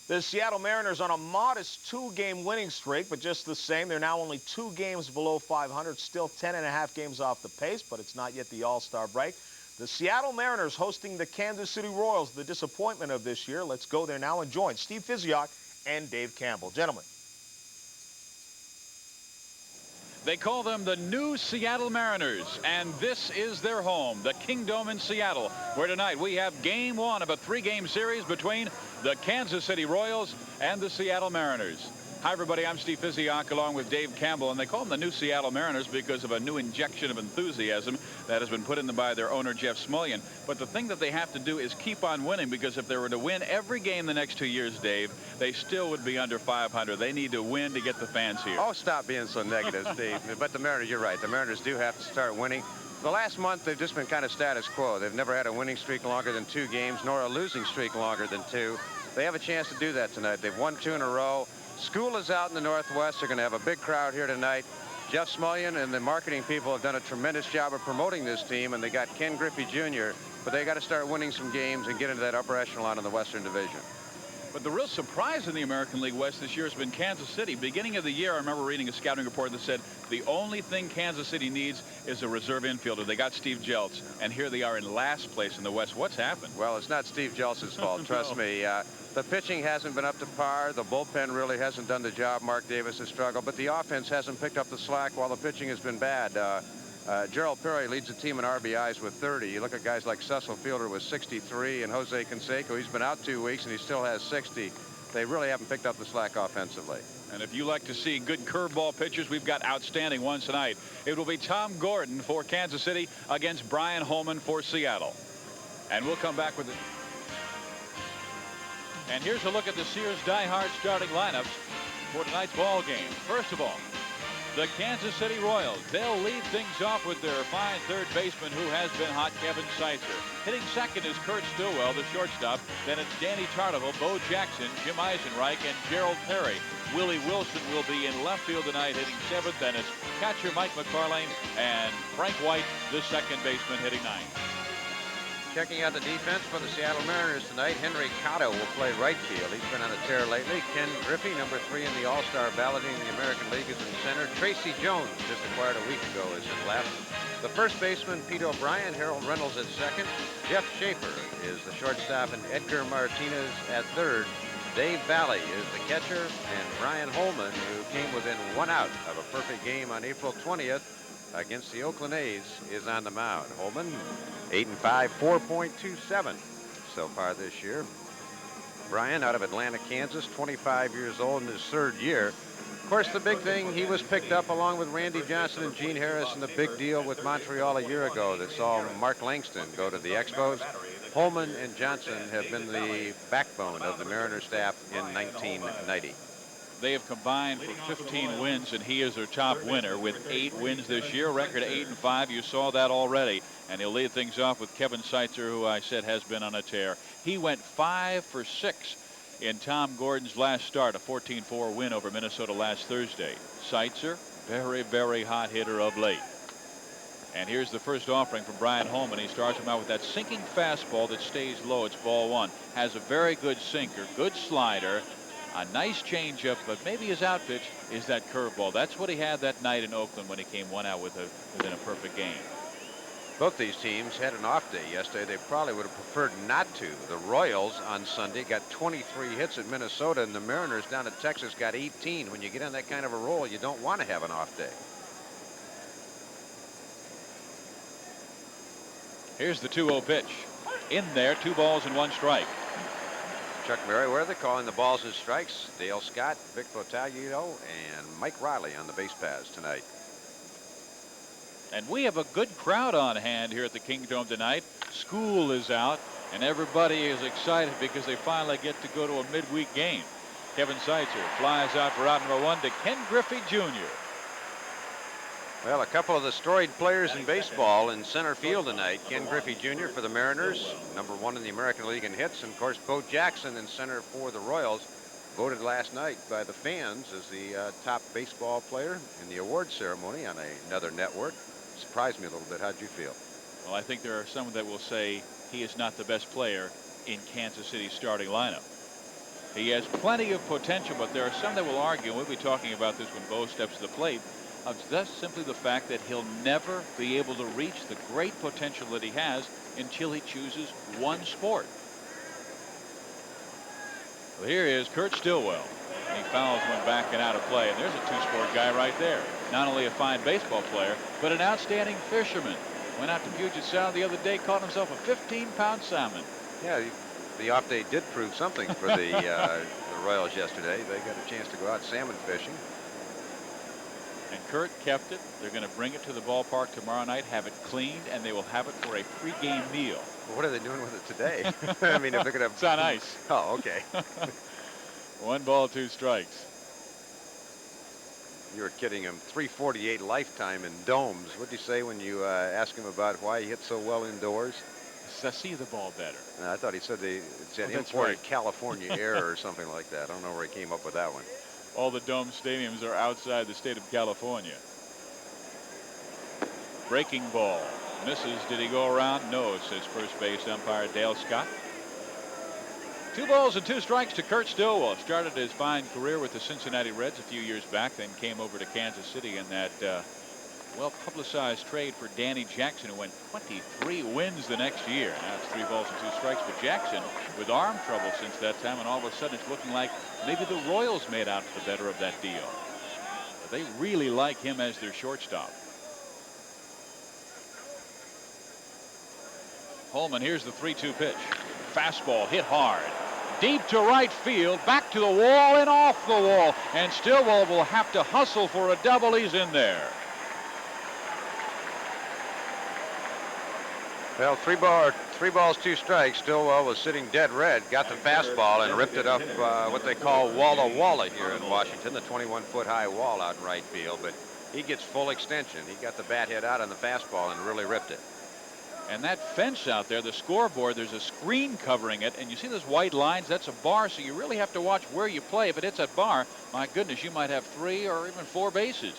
The Seattle Mariners on a modest 2-game winning streak, but just the same, they're now only 2 games below 500, still 10.5 games off the pace, but it's not yet the All-Star break. The Seattle Mariners hosting the Kansas City Royals, the disappointment of this year. Let's go there now and join Steve Physioc and Dave Campbell. Gentlemen. They call them the new Seattle Mariners, and this is their home, the Kingdome in Seattle, where tonight we have game 1 of a 3-game series between the Kansas City Royals and the Seattle Mariners. Hi, everybody. I'm Steve Physioc along with Dave Campbell, and they call them the new Seattle Mariners because of a new injection of enthusiasm that has been put in them by their owner, Jeff Smulyan. But the thing that they have to do is keep on winning, because if they were to win every game the next 2 years, Dave, they still would be under 500. They need to win to get the fans here. Oh, stop being so negative, Steve. But the Mariners, you're right. The Mariners do have to start winning. The last month, they've just been kind of status quo. They've never had a winning streak longer than 2 games, nor a losing streak longer than 2. They have a chance to do that tonight. They've won 2 in a row. School is out in the Northwest. They're going to have a big crowd here tonight. Jeff Smulyan and the marketing people have done a tremendous job of promoting this team, and they got Ken Griffey Jr., but they got to start winning some games and get into that upper echelon in the Western Division. But the real surprise in the American League West this year has been Kansas City. Beginning of the year, I remember reading a scouting report that said the only thing Kansas City needs is a reserve infielder. They got Steve Jeltz, and here they are in last place in the West. What's happened? Well, it's not Steve Jeltz's fault, trust me. The pitching hasn't been up to par. The bullpen really hasn't done the job. Mark Davis has struggled, but the offense hasn't picked up the slack while the pitching has been bad. Gerald Perry leads the team in RBIs with 30. You look at guys like Cecil Fielder with 63, and Jose Canseco, he's been out 2 weeks and he still has 60. They really haven't picked up the slack offensively. And if you like to see good curveball pitchers, we've got outstanding ones tonight. It will be Tom Gordon for Kansas City against Brian Holman for Seattle. And we'll come back with it. And here's a look at the Sears Die-Hard starting lineups for tonight's ball game. First of all, the Kansas City Royals. They'll lead things off with their fine third baseman who has been hot, Kevin Seitzer. Hitting second is Kurt Stillwell, the shortstop. Then it's Danny Tartagle, Bo Jackson, Jim Eisenreich, and Gerald Perry. Willie Wilson will be in left field tonight hitting 7th, and it's catcher Mike McFarlane and Frank White, the second baseman, hitting 9th. Checking out the defense for the Seattle Mariners tonight, Henry Cotto will play right field. He's been on a tear lately. Ken Griffey, number 3 in the All-Star balloting in the American League, is in center. Tracy Jones, just acquired a week ago, is in left. The first baseman, Pete O'Brien, Harold Reynolds at second. Jeff Schaefer is the shortstop, and Edgar Martinez at third. Dave Valley is the catcher, and Brian Holman, who came within 1 out of a perfect game on April 20th against the Oakland A's, is on the mound. Holman, 8-5, 4.27 so far this year. Brian out of Atlanta, Kansas, 25 years old in his 3rd year. Of course, the big thing, he was picked up along with Randy Johnson and Gene Harris in the big deal with Montreal a year ago that saw Mark Langston go to the Expos. Holman and Johnson have been the backbone of the Mariners staff in 1990. They have combined for 15 wins, and he is their top winner with 8 wins this year. Record 8-5. You saw that already. And he'll lead things off with Kevin Seitzer, who I said has been on a tear. He went 5 for 6 in Tom Gordon's last start, a 14-4 win over Minnesota last Thursday. Seitzer, very, very hot hitter of late. And here's the first offering from Brian Holman. He starts him out with that sinking fastball that stays low. It's ball 1. Has a very good sinker, good slider, a nice changeup, but maybe his out pitch is that curveball. That's what he had that night in Oakland when he came 1 out within a perfect game. Both these teams had an off day yesterday. They probably would have preferred not to. The Royals on Sunday got 23 hits at Minnesota, and the Mariners down at Texas got 18. When you get on that kind of a roll, you don't want to have an off day. Here's the 2-0 pitch. In there, 2 balls and 1 strike. Chuck Merriweather calling the balls and strikes. Dale Scott, Vic Fotaglio, and Mike Riley on the base paths tonight. And we have a good crowd on hand here at the Kingdome tonight. School is out, and everybody is excited because they finally get to go to a midweek game. Kevin Seitzer flies out for out number 1 to Ken Griffey Jr. Well, a couple of the storied players in baseball in center field tonight. Ken Griffey Jr. for the Mariners, number 1 in the American League in hits. And, of course, Bo Jackson in center for the Royals, voted last night by the fans as the top baseball player in the award ceremony on another network. Surprised me a little bit. How'd you feel? Well, I think there are some that will say he is not the best player in Kansas City's starting lineup. He has plenty of potential, but there are some that will argue, and we'll be talking about this when Bo steps to the plate, of just simply the fact that he'll never be able to reach the great potential that he has until he chooses one sport. Well, here is Kurt Stillwell. He fouls one back and out of play, and there's a two-sport guy right there. Not only a fine baseball player, but an outstanding fisherman. Went out to Puget Sound the other day, caught himself a 15-pound salmon. Yeah, the off day did prove something for the Royals yesterday. They got a chance to go out salmon fishing. And Kurt kept it. They're going to bring it to the ballpark tomorrow night, have it cleaned, and they will have it for a pre-game meal. Well, what are they doing with it today? I mean, if they're going to... It's on ice. Oh, okay. 1 ball, 2 strikes. You were kidding him. 348 lifetime in domes. What did you say when you asked him about why he hit so well indoors? I see the ball better. I thought he said it's an that's imported right. California air or something like that. I don't know where he came up with that one. All the dome stadiums are outside the state of California. Breaking ball. Misses. Did he go around? No, says first base umpire Dale Scott. 2 balls and 2 strikes to Kurt Stillwell. Started his fine career with the Cincinnati Reds a few years back, then came over to Kansas City in that well-publicized trade for Danny Jackson, who went 23 wins the next year. Now it's 3 balls and 2 strikes for Jackson with arm trouble since that time, and all of a sudden it's looking like maybe the Royals made out the better of that deal. But they really like him as their shortstop. Holman, here's the 3-2 pitch. Fastball hit hard. Deep to right field, back to the wall and off the wall. And Stillwell will have to hustle for a double. He's in there. Well, 3 balls, 2 strikes. Stillwell was sitting dead red, got the fastball and ripped it up what they call Walla Walla here in Washington, the 21-foot high wall out in right field. But he gets full extension. He got the bat hit out on the fastball and really ripped it. And that fence out there, the scoreboard, there's a screen covering it, and you see those white lines? That's a bar, so you really have to watch where you play. If it hits that bar, my goodness, you might have 3 or even 4 bases.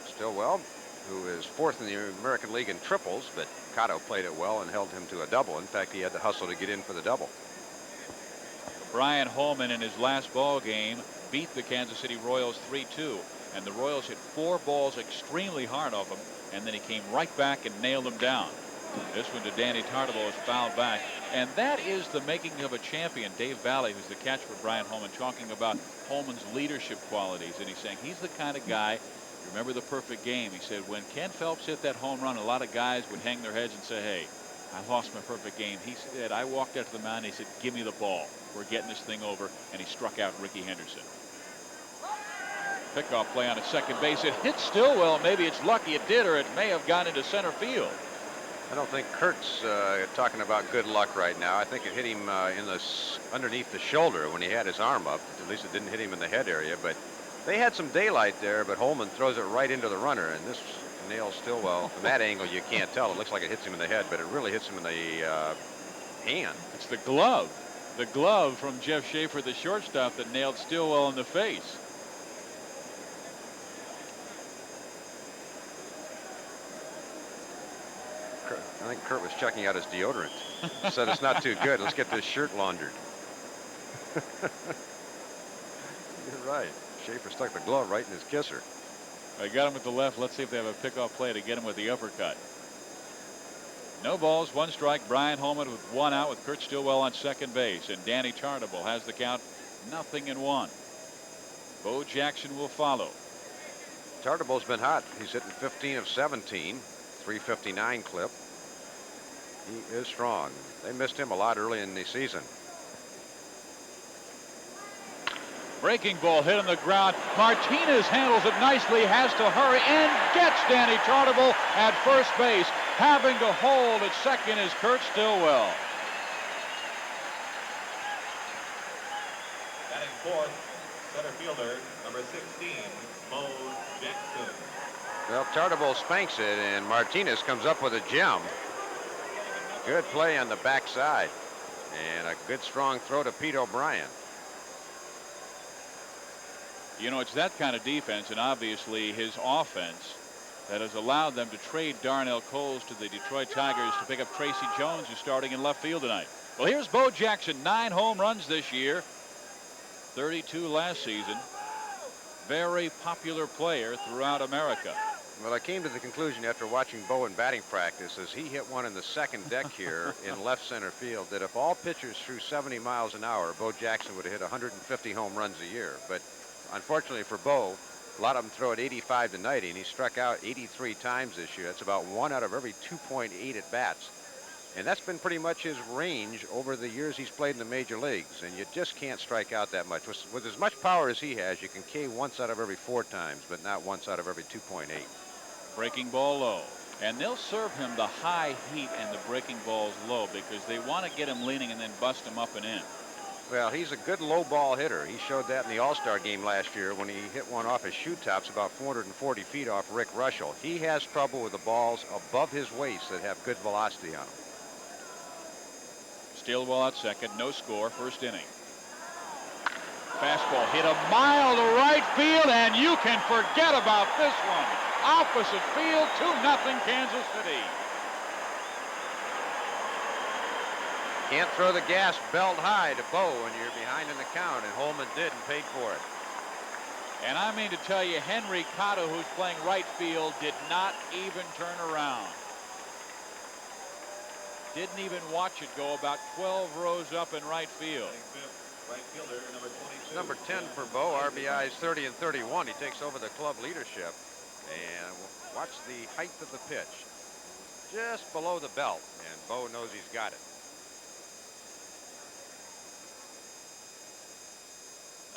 Stillwell, who is 4th in the American League in triples, but Cotto played it well and held him to a double. In fact, he had to hustle to get in for the double. Brian Holman in his last ball game beat the Kansas City Royals 3-2, and the Royals hit 4 balls extremely hard off him, and then he came right back and nailed him down. This one to Danny Tartabull is fouled back, and that is the making of a champion. Dave Valley, who's the catcher for Brian Holman, talking about Holman's leadership qualities, and he's saying he's the kind of guy. Remember the perfect game? He said when Ken Phelps hit that home run, a lot of guys would hang their heads and say, hey, I lost my perfect game. He said, I walked out to the mound and he said, give me the ball. We're getting this thing over. And he struck out Ricky Henderson. Pickoff play on a second base. It hit Stillwell. Maybe it's lucky it did, or it may have gone into center field. I don't think Kurt's talking about good luck right now. I think it hit him underneath the shoulder when he had his arm up. At least it didn't hit him in the head area. But they had some daylight there, but Holman throws it right into the runner, and this nails Stillwell. From that angle, you can't tell. It looks like it hits him in the head, but it really hits him in the hand. It's the glove. The glove from Jeff Schaefer, the shortstop, that nailed Stillwell in the face. I think Kurt was checking out his deodorant. Said it's not too good. Let's get this shirt laundered. You're right. Schaefer stuck the glove right in his kisser. I got him with the left. Let's see if they have a pickoff play to get him with the uppercut. No balls, 1 strike. Brian Holman with 1 out with Kurt Stillwell on second base. And Danny Tartabull has the count 0-1. Bo Jackson will follow. Tartabull's been hot. He's hitting 15 of 17, 359 clip. He is strong. They missed him a lot early in the season. Breaking ball hit on the ground. Martinez handles it nicely, has to hurry, and gets Danny Tartabull at first base. Having to hold at second is Kurt Stillwell. Batting fourth, center fielder, number 16, Bo Jackson. Well, Tartabull spanks it, and Martinez comes up with a gem. Good play on the backside, and a good strong throw to Pete O'Brien. You know, it's that kind of defense, and obviously his offense, that has allowed them to trade Darnell Coles to the Detroit Tigers to pick up Tracy Jones, who's starting in left field tonight. Well, here's Bo Jackson, 9 home runs this year, 32 last season. Very popular player throughout America. Well, I came to the conclusion after watching Bo in batting practice as he hit one in the second deck here in left center field that if all pitchers threw 70 miles an hour, Bo Jackson would have hit 150 home runs a year. But unfortunately for Bo, a lot of them throw at 85 to 90, and he struck out 83 times this year. That's about 1 out of every 2.8 at bats. And that's been pretty much his range over the years he's played in the major leagues. And you just can't strike out that much. With as much power as he has, you can K once out of every 4 times, but not once out of every 2.8. Breaking ball low. And they'll serve him the high heat and the breaking balls low because they want to get him leaning and then bust him up and in. Well, he's a good low ball hitter. He showed that in the All-Star game last year when he hit one off his shoe tops about 440 feet off Rick Rushell. He has trouble with the balls above his waist that have good velocity on them. Stillwell at second, no score, first inning. Fastball hit a mile to right field, and you can forget about this one. Opposite field, 2-0 Kansas City. Can't throw the gas belt high to Bo when you're behind in the count, and Holman did and paid for it. And I mean to tell you, Henry Cotto, who's playing right field, did not even turn around. Didn't even watch it go about 12 rows up in right field. Right fielder, number 22. Number 10 for Bo, RBIs 30 and 31. He takes over the club leadership. And watch the height of the pitch. Just below the belt, and Bo knows he's got it.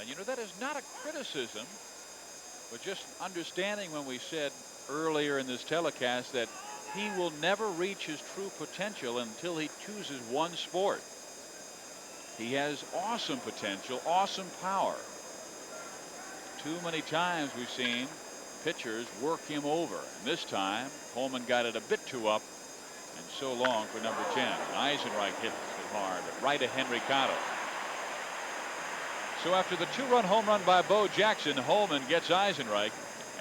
And you know, that is not a criticism, but just understanding when we said earlier in this telecast that he will never reach his true potential until he chooses one sport. He has awesome potential, awesome power. Too many times we've seen pitchers work him over. And this time, Holman got it a bit too up, and so long for number 10. Eisenreich hits it hard, right to Henry Cotto. So after the 2-run home run by Bo Jackson, Holman gets Eisenreich,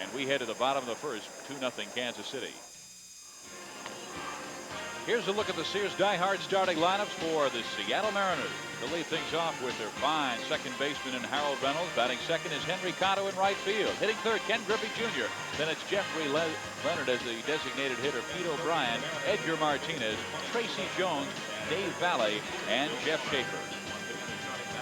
and we head to the bottom of the first, 2-0 Kansas City. Here's a look at the Sears Die-Hard starting lineups for the Seattle Mariners. To lead things off with their fine second baseman in Harold Reynolds. Batting second is Henry Cotto in right field. Hitting third, Ken Griffey Jr. Then it's Jeffrey Leonard as the designated hitter. Pete O'Brien, Edgar Martinez, Tracy Jones, Dave Valle, and Jeff Schaefer.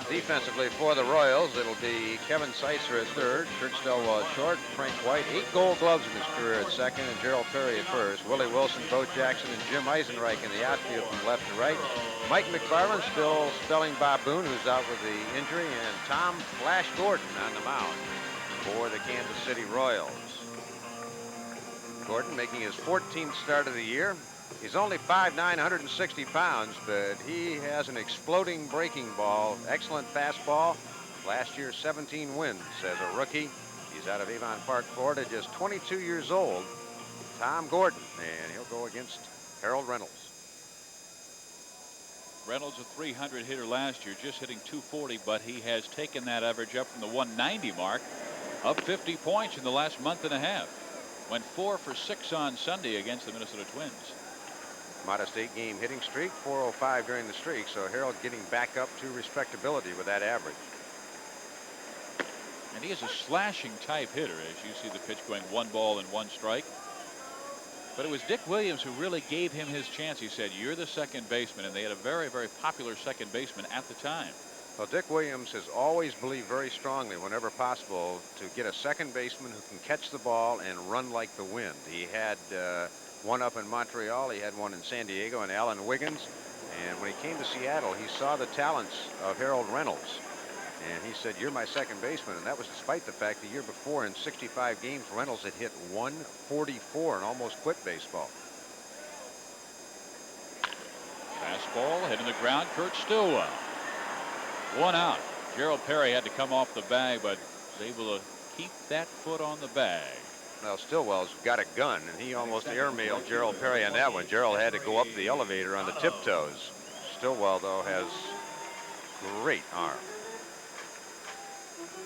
Defensively for the Royals, it'll be Kevin Seitzer at third, Kurt Stillwell at short, Frank White, 8 Gold Gloves in his career at second, and Gerald Perry at first. Willie Wilson, Bo Jackson, and Jim Eisenreich in the outfield from left to right. Mike McFarland still spelling Bob Boone, who's out with the injury, and Tom Flash Gordon on the mound for the Kansas City Royals. Gordon making his 14th start of the year. He's only 5'9", 160 pounds, but he has an exploding breaking ball, excellent fastball. Last year, 17 wins as a rookie. He's out of Avon Park, Florida, just 22 years old. Tom Gordon, and he'll go against Harold Reynolds. Reynolds, a 300 hitter last year, just hitting 240, but he has taken that average up from the 190 mark, up 50 points in the last month and a half. Went 4 for 6 on Sunday against the Minnesota Twins. Modest 8-game hitting streak, 405 during the streak, so Harold getting back up to respectability with that average. And he is a slashing type hitter, as you see the pitch going 1 ball and 1 strike. But it was Dick Williams who really gave him his chance. He said, "You're the second baseman," and they had a very, very popular second baseman at the time. Well, Dick Williams has always believed very strongly, whenever possible, to get a second baseman who can catch the ball and run like the wind. He had one up in Montreal. He had one in San Diego, and Alan Wiggins. And when he came to Seattle, he saw the talents of Harold Reynolds. And he said, "You're my second baseman." And that was despite the fact the year before in 65 games, Reynolds had hit 144 and almost quit baseball. Fastball hitting the ground. Kurt Stillwell. 1 out. Gerald Perry had to come off the bag, but was able to keep that foot on the bag. Now, Stillwell's got a gun, and he almost airmailed Gerald Perry on that one. Gerald had to go up the elevator on the tiptoes. Stillwell, though, has great arm.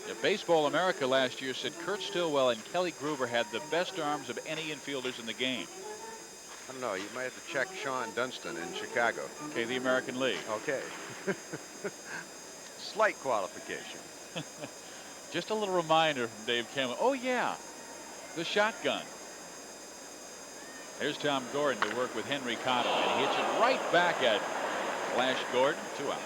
Yeah, Baseball America last year said Kurt Stillwell and Kelly Gruber had the best arms of any infielders in the game. I don't know. You might have to check Sean Dunston in Chicago. Okay, the American League. Okay. Slight qualification. Just a little reminder from Dave Campbell. Oh, yeah, the shotgun. Here's Tom Gordon to work with Henry Cotto, and he hits it right back at Flash Gordon. 2 outs.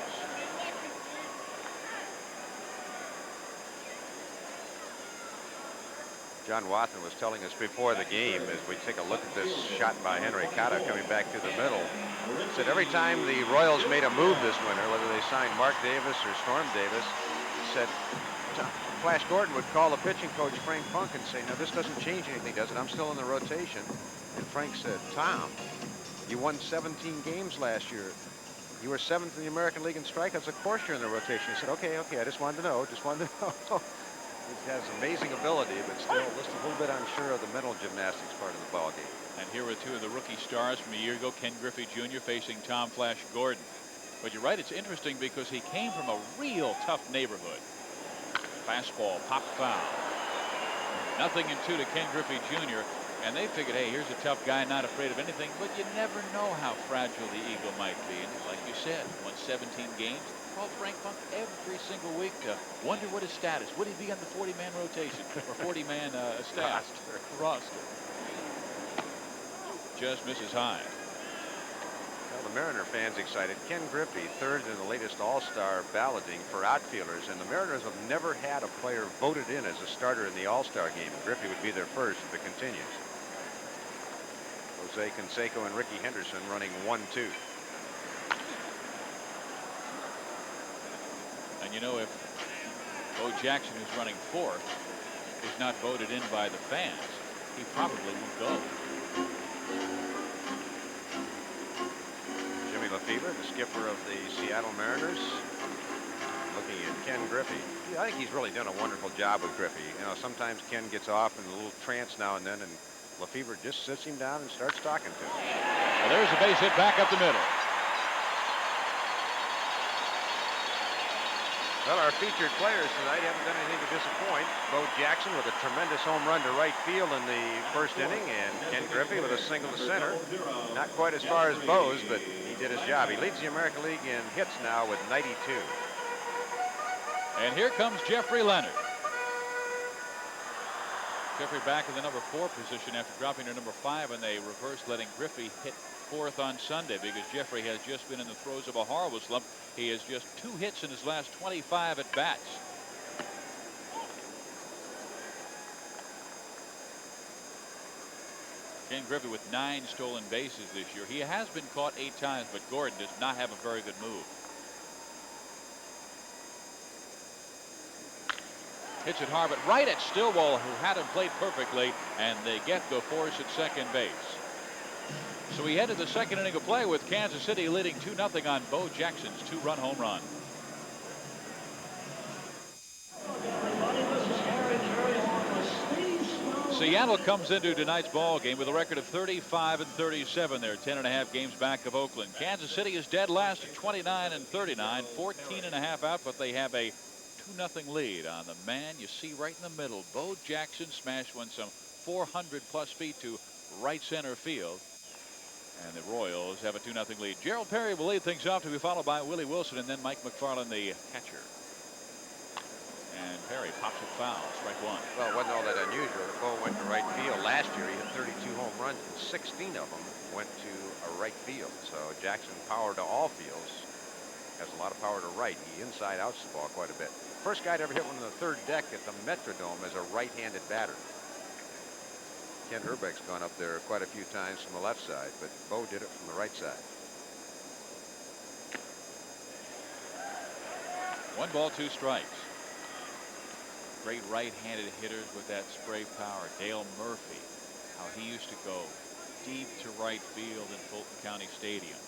John Watson was telling us before the game, as we take a look at this shot by Henry Cotto coming back through the middle, said every time the Royals made a move this winter, whether they signed Mark Davis or Storm Davis, said Flash Gordon would call the pitching coach Frank Funk and say, "No, this doesn't change anything, does it? I'm still in the rotation." And Frank said, "Tom, you won 17 games last year. You were 7th in the American League in strikeouts. Of course you're in the rotation." He said, okay, I just wanted to know. He has amazing ability, but still just a little bit unsure of the mental gymnastics part of the ball game. And here are 2 of the rookie stars from a year ago, Ken Griffey Jr. facing Tom Flash Gordon. But you're right, it's interesting because he came from a real tough neighborhood. Fastball, pop foul. 0-2 to Ken Griffey Jr. And they figured, hey, here's a tough guy, not afraid of anything. But you never know how fragile the Eagle might be. And like you said, won 17 games. Called Frank Funk every single week to wonder what his status. Would he be on the 40-man rotation or 40-man staff roster? Just misses high. Well, the Mariner fans excited. Ken Griffey, 3rd in the latest All-Star balloting for outfielders, and the Mariners have never had a player voted in as a starter in the All-Star game. Griffey would be their first if it continues. Jose Canseco and Ricky Henderson running 1-2. And you know, if Bo Jackson, who's running 4th, is not voted in by the fans, he probably won't go. Jimmy Lefebvre, the skipper of the Seattle Mariners, looking at Ken Griffey. Yeah, I think he's really done a wonderful job with Griffey. You know, sometimes Ken gets off in a little trance now and then, and Lefebvre just sits him down and starts talking to him. Well, there's a base hit back up the middle. Well, our featured players tonight haven't done anything to disappoint. Bo Jackson with a tremendous home run to right field in the 1st inning, and Ken Griffey with a single to center. Not quite as far as Bo's, but he did his job. He leads the American League in hits now with 92. And here comes Jeffrey Leonard. Jeffrey back in the number 4 position after dropping to number 5, and they reversed, letting Griffey hit 4th on Sunday because Jeffrey has just been in the throes of a horrible slump. He has just 2 hits in his last 25 at bats. Ken Griffey with 9 stolen bases this year. He has been caught 8 times, but Gordon does not have a very good move. Hits it hard, but right at Stillwell, who had him played perfectly, and they get the force at second base. So we head to the 2nd inning of play with Kansas City leading 2-0 on Bo Jackson's 2-run home run. Seattle comes into tonight's ball game with a record of 35-37. They're 10.5 games back of Oakland. Kansas City is dead last at 29-39, 14.5 out, but they have a 2-0 lead on the man you see right in the middle. Bo Jackson smashed one some 400+ feet to right center field. And the Royals have a 2-0 lead. Gerald Perry will lead things off to be followed by Willie Wilson and then Mike McFarland, the catcher. And Perry pops it foul, strike 1. Well, it wasn't all that unusual. Bo went to right field. Last year, he hit 32 home runs, and 16 of them went to a right field. So Jackson, power to all fields, has a lot of power to right. He inside outs the ball quite a bit. First guy to ever hit one in the 3rd deck at the Metrodome as a right-handed batter. Ken Herbeck's gone up there quite a few times from the left side, but Bo did it from the right side. 1 ball, 2 strikes. Great right-handed hitters with that spray power. Dale Murphy, how he used to go deep to right field in Fulton County Stadium.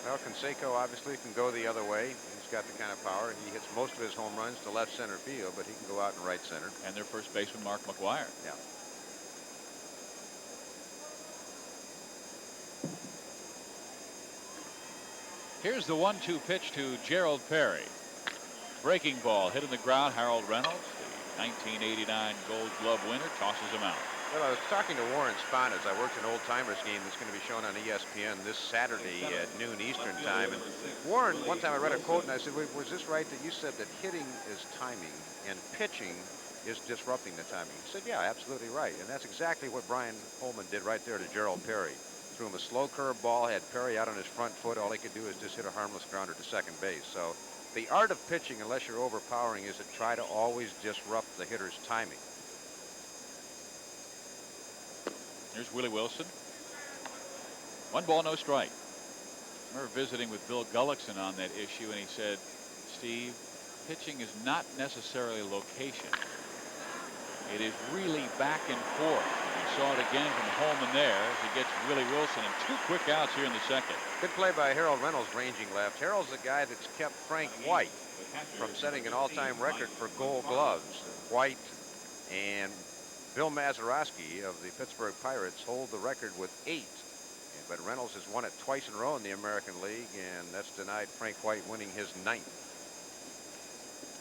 Well, Canseco obviously can go the other way. He's got the kind of power. He hits most of his home runs to left center field, but he can go out in right center. And their first baseman, Mark McGuire. Yeah. Here's the 1-2 pitch to Gerald Perry. Breaking ball hit in the ground. Harold Reynolds, the 1989 Gold Glove winner, tosses him out. Well, I was talking to Warren Spahn as I worked an old timers game that's going to be shown on ESPN this Saturday at noon Eastern time. And Warren, one time I read a quote and I said, "Was this right that you said that hitting is timing and pitching is disrupting the timing?" He said, "Yeah, absolutely right." And that's exactly what Brian Holman did right there to Gerald Perry. Threw him a slow curve ball, had Perry out on his front foot. All he could do is just hit a harmless grounder to second base. So the art of pitching, unless you're overpowering, is to try to always disrupt the hitter's timing. Here's Willie Wilson. 1 ball, no strike. I remember visiting with Bill Gullickson on that issue, and he said, "Steve, pitching is not necessarily location. It is really back and forth." We saw it again from Holman there as he gets Willie Wilson and 2 quick outs here in the second. Good play by Harold Reynolds ranging left. Harold's the guy that's kept Frank White from setting an all-time record for Gold Gloves. White and Bill Mazeroski of the Pittsburgh Pirates hold the record with 8. But Reynolds has won it twice in a row in the American League, and that's denied Frank White winning his 9th.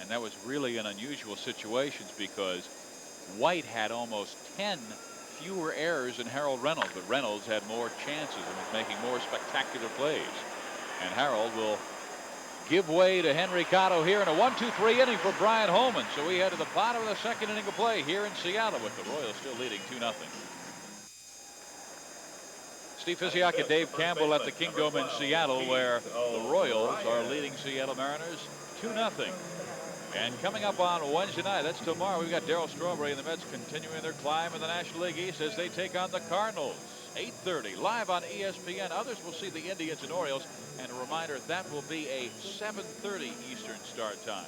And that was really an unusual situation because White had almost 10 fewer errors than Harold Reynolds, but Reynolds had more chances and was making more spectacular plays. And Harold will give way to Henry Cotto here in a 1-2-3 inning for Brian Holman. So we head to the bottom of the second inning of play here in Seattle with the Royals still leading 2-0. Steve Physioc and Dave Campbell at the Kingdome in Seattle, where the Royals are leading Seattle Mariners 2-0. And coming up on Wednesday night, that's tomorrow, we've got Darryl Strawberry and the Mets continuing their climb in the National League East as they take on the Cardinals. 8:30 live on ESPN. Others will see the Indians and Orioles. And a reminder, that will be a 7:30 Eastern start time.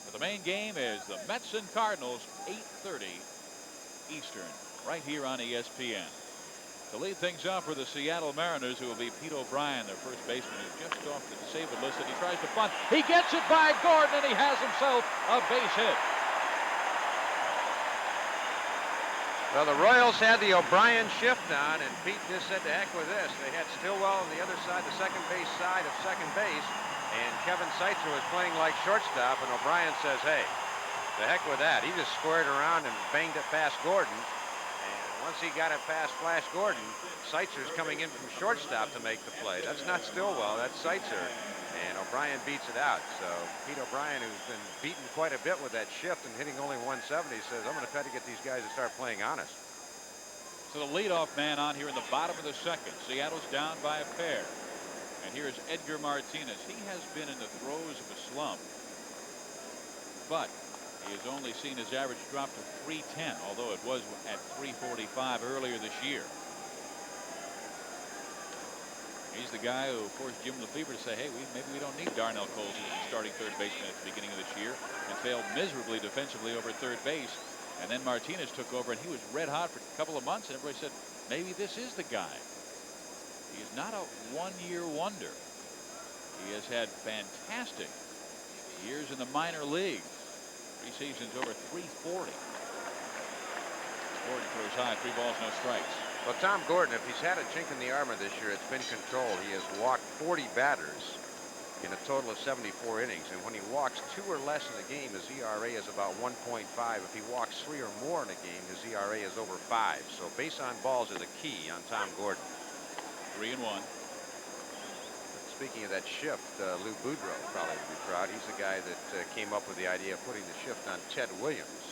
But the main game is the Mets and Cardinals, 8:30 Eastern, right here on ESPN. To lead things off for the Seattle Mariners, who will be Pete O'Brien, their first baseman, who's just off the disabled list, and he tries to bunt. He gets it by Gordon, and he has himself a base hit. Well, the Royals had the O'Brien shift on, and Pete just said, "To heck with this." They had Stillwell on the other side, the second base side of second base, and Kevin Seitzer was playing like shortstop, and O'Brien says, "Hey, to heck with that." He just squared around and banged it past Gordon. Once he got it past Flash Gordon, Seitzer's coming in from shortstop to make the play. That's not Stillwell, that's Seitzer. And O'Brien beats it out. So Pete O'Brien, who's been beaten quite a bit with that shift and hitting only 170, says, "I'm going to try to get these guys to start playing honest." So the leadoff man on here in the bottom of the second. Seattle's down by a pair. And here's Edgar Martinez. He has been in the throes of a slump, but he has only seen his average drop to 310, although it was at 345 earlier this year. He's the guy who forced Jim Lefebvre to say, "Hey, maybe we don't need Darnell Coles as starting third baseman at the beginning of this year," and failed miserably defensively over third base. And then Martinez took over, and he was red hot for a couple of months, and everybody said, maybe this is the guy. He is not a one-year wonder. He has had fantastic years in the minor leagues. 3 seasons over 340. Gordon throws high, 3 balls, no strikes. Well, Tom Gordon, if he's had a chink in the armor this year, it's been control. He has walked 40 batters in a total of 74 innings. And when he walks 2 or less in a game, his ERA is about 1.5. If he walks 3 or more in a game, his ERA is over 5. So base on balls is a key on Tom Gordon. 3-1. Speaking of that shift, Lou Boudreau probably would be proud. He's the guy that came up with the idea of putting the shift on Ted Williams,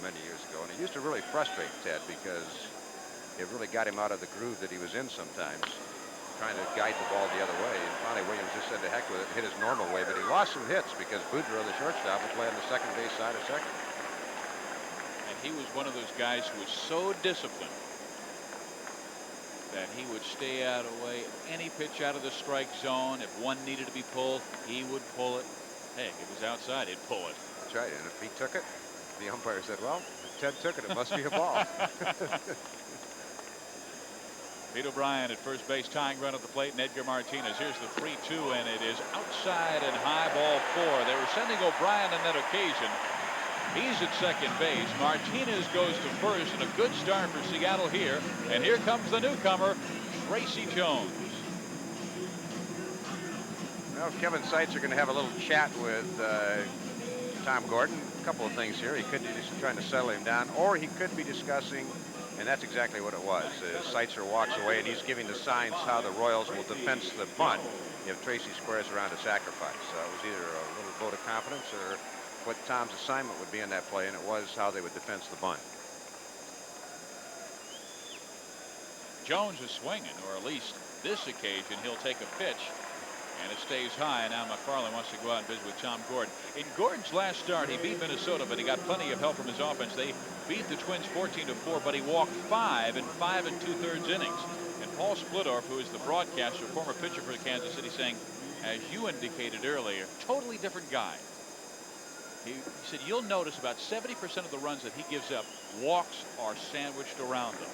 many years ago. And it used to really frustrate Ted because it really got him out of the groove that he was in sometimes, trying to guide the ball the other way. And finally, Williams just said, "To heck with it," hit his normal way. But he lost some hits because Boudreau, the shortstop, would play on the second base side of second. And he was one of those guys who was so disciplined that he would stay out away any pitch out of the strike zone. If one needed to be pulled, he would pull it. Hey, if it was outside, he'd pull it. That's right. And if he took it, the umpire said, "Well, if Ted took it, it must be a ball." Pete O'Brien at first base, tying run at the plate, and Edgar Martinez. Here's the 3-2, and it is outside and high, ball 4. They were sending O'Brien on that occasion. He's at second base. Martinez goes to first, and a good start for Seattle here. And here comes the newcomer, Tracy Jones. Well, Kevin Seitzer going to have a little chat with Tom Gordon. couple of things here. He could be just trying to settle him down, or he could be discussing, and that's exactly what it was. Seitzer walks away, and he's giving the signs how the Royals will defense the bunt if Tracy squares around a sacrifice. So it was either a little vote of confidence or what Tom's assignment would be in that play, and it was how they would defense the bunt. Jones is swinging, or at least this occasion he'll take a pitch, and it stays high. Now McFarland wants to go out and visit with Tom Gordon. In Gordon's last start, he beat Minnesota, but he got plenty of help from his offense. They beat the Twins 14-4, but he walked 5 in 5 2/3 innings. And Paul Splittorff, who is the broadcaster, former pitcher for Kansas City, saying, as you indicated earlier, totally different guy. He said, you'll notice about 70% of the runs that he gives up, walks are sandwiched around them.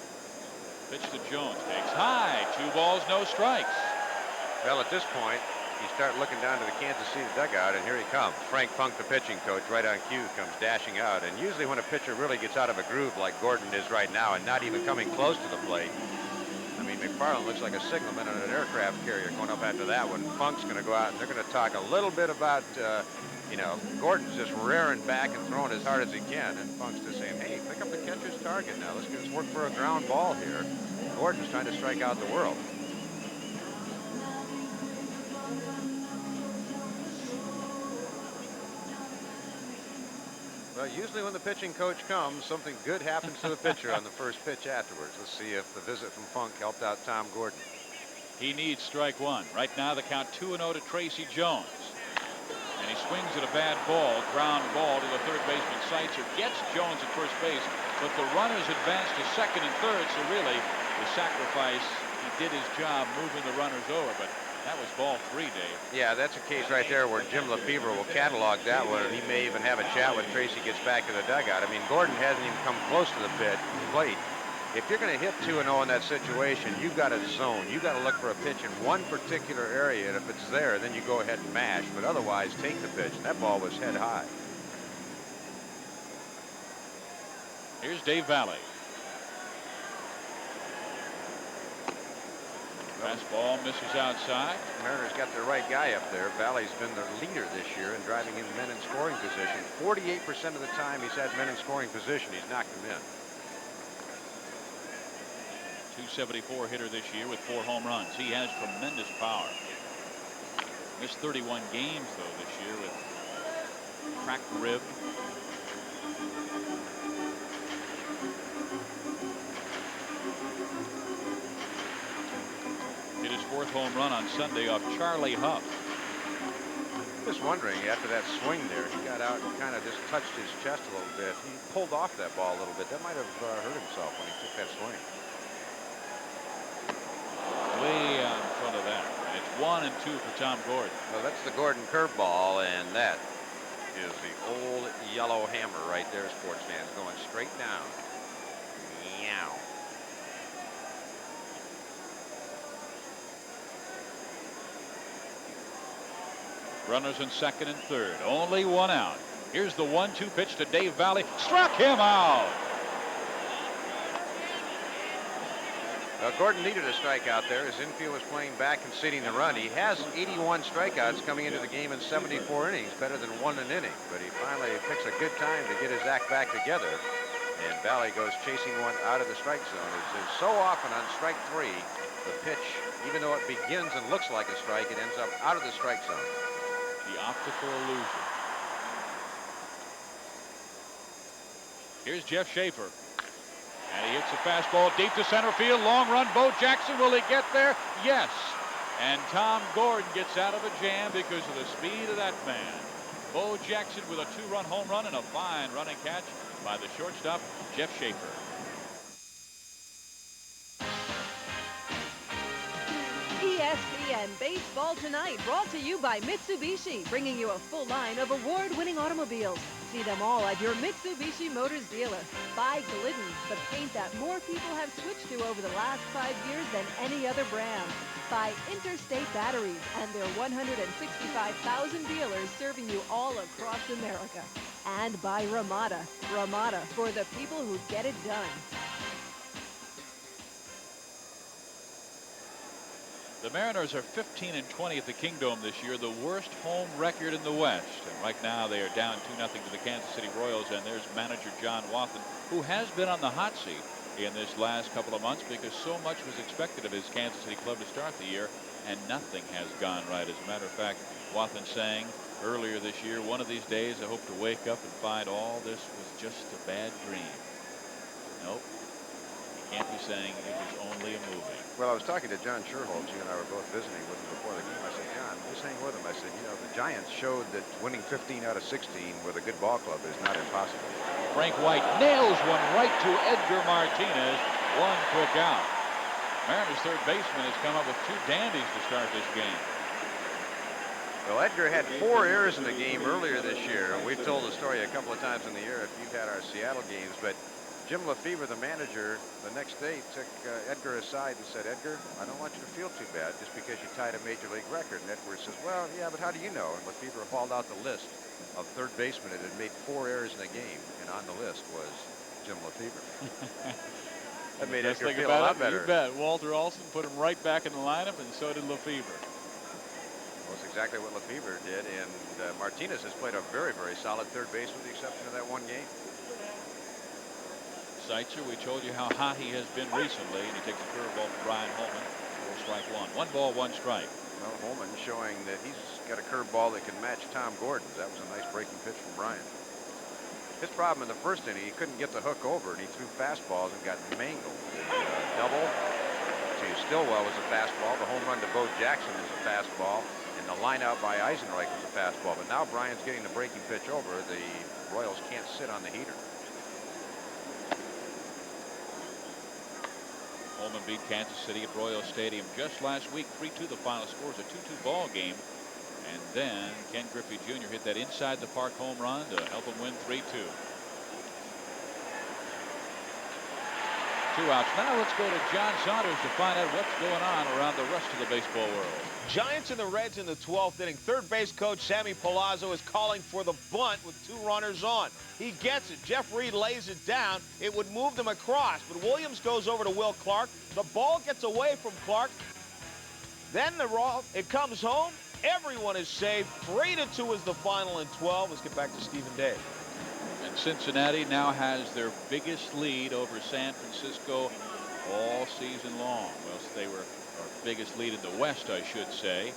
Pitch to Jones, takes high, 2 balls, no strikes. Well, at this point, you start looking down to the Kansas City dugout, and here he comes. Frank Funk, the pitching coach, right on cue, comes dashing out. And usually when a pitcher really gets out of a groove like Gordon is right now and not even coming close to the plate, I mean, McFarland looks like a signalman on an aircraft carrier going up after that one. Funk's going to go out, and they're going to talk a little bit about, you know, Gordon's just rearing back and throwing as hard as he can. And Funk's just saying, hey, pick up the catcher's target now. Let's work for a ground ball here. Gordon's trying to strike out the world. Well, usually when the pitching coach comes, something good happens to the pitcher on the first pitch afterwards. Let's see if the visit from Funk helped out Tom Gordon. He needs strike 1. Right now the count 2-0 to Tracy Jones. And he swings at a bad ball, ground ball to the third baseman. Seitzer gets Jones at first base, but the runners advance to second and third, so really the sacrifice, he did his job moving the runners over, but that was ball 3, Dave. Yeah, that's a case right there where Jim Lefebvre will catalog that one, and he may even have a chat when Tracy gets back to the dugout. I mean, Gordon hasn't even come close to the plate. If you're going to hit 2-0 in that situation, you've got to zone. You've got to look for a pitch in one particular area, and if it's there, then you go ahead and mash. But otherwise, take the pitch. And that ball was head high. Here's Dave Valley. Fastball misses outside. Mariners got their right guy up there. Valley's been the leader this year in driving in men in scoring position. 48% of the time he's had men in scoring position, he's knocked them in. 274 hitter this year with 4 home runs. He has tremendous power. Missed 31 games though this year with cracked rib. Hit his 4th home run on Sunday off Charlie Huff. Just wondering, after that swing there, he got out and kind of just touched his chest a little bit. He pulled off that ball a little bit. That might have hurt himself when he took that swing. Way out in front of that. And it's 1 and 2 for Tom Gordon. Well, that's the Gordon curveball, and that is the old yellow hammer right there, sports fans, going straight down. Meow. Runners in second and third. Only 1 out. Here's the 1-2 pitch to Dave Valley. Struck him out. Gordon needed a strikeout there. His infield was playing back and conceding the run. He has 81 strikeouts coming into the game in 74 innings, better than 1 an inning. But he finally picks a good time to get his act back together. And Valley goes chasing one out of the strike zone. It's so often on strike 3, the pitch, even though it begins and looks like a strike, it ends up out of the strike zone. The optical illusion. Here's Jeff Schaefer. And he hits a fastball deep to center field. Long run. Bo Jackson. Will he get there? Yes. And Tom Gordon gets out of a jam because of the speed of that man. Bo Jackson with a 2-run home run and a fine running catch by the shortstop, Jeff Schaefer. ESPN Baseball Tonight, brought to you by Mitsubishi, bringing you a full line of award-winning automobiles. See them all at your Mitsubishi Motors dealer. Buy Glidden, the paint that more people have switched to over the last 5 years than any other brand. Buy Interstate Batteries and their 165,000 dealers serving you all across America. And buy Ramada. Ramada for the people who get it done. The Mariners are 15-20 at the Kingdome this year, the worst home record in the West. And right now they are down 2-0 to the Kansas City Royals. And there's manager John Wathan, who has been on the hot seat in this last couple of months because so much was expected of his Kansas City club to start the year, and nothing has gone right. As a matter of fact, Wathan saying earlier this year, one of these days I hope to wake up and find all this was just a bad dream. Nope. Can't be saying it was only a movie. Well, I was talking to John Sherholtz. You and I were both visiting with him before the game. I said, John, just hang with him. I said, you know, the Giants showed that winning 15 out of 16 with a good ball club is not impossible. Frank White nails one right to Edgar Martinez. One quick out. Mariners third baseman has come up with two dandies to start this game. Well, Edgar had 4 errors in the game earlier this year, and we've told the story a couple of times in the year if you've had our Seattle games, but Jim Lefevre, the manager, the next day took Edgar aside and said, Edgar, I don't want you to feel too bad just because you tied a major league record. And Edgar says, well, yeah, but how do you know? And Lefevre hauled out the list of third basemen that had made 4 errors in a game, and on the list was Jim Lefevre. That made Edgar feel a lot better. You bet. Walter Olson put him right back in the lineup, and so did Lefevre. Well, that's exactly what Lefevre did, and Martinez has played a very, very solid third base with the exception of that one game. Seitzer, we told you how hot he has been recently, and he takes a curveball from Brian Holman for strike one. 1 ball, 1 strike. Well, Holman showing that he's got a curveball that can match Tom Gordon's. That was a nice breaking pitch from Brian. His problem in the first inning, he couldn't get the hook over, and he threw fastballs and got mangled. The double to Stillwell was a fastball. The home run to Bo Jackson was a fastball, and the line out by Eisenreich was a fastball. But now Brian's getting the breaking pitch over. The Royals can't sit on the heater. Holman beat Kansas City at Royal Stadium just last week, 3-2 the final score. Is a 2-2 ball game. And then Ken Griffey Jr. hit that inside the park home run to help him win 3-2. 2 outs. Now let's go to John Saunders to find out what's going on around the rest of the baseball world. Giants and the Reds in the 12th inning. Third base coach Sammy Palazzo is calling for the bunt with 2 runners on. He gets it. Jeff Reed lays it down. It would move them across, but Williams goes over to Will Clark. The ball gets away from Clark. Then it comes home. Everyone is saved. 3-2 is the final in 12. Let's get back to Stephen Day. And Cincinnati now has their biggest lead over San Francisco all season long. Well, they were our biggest lead in the West, I should say.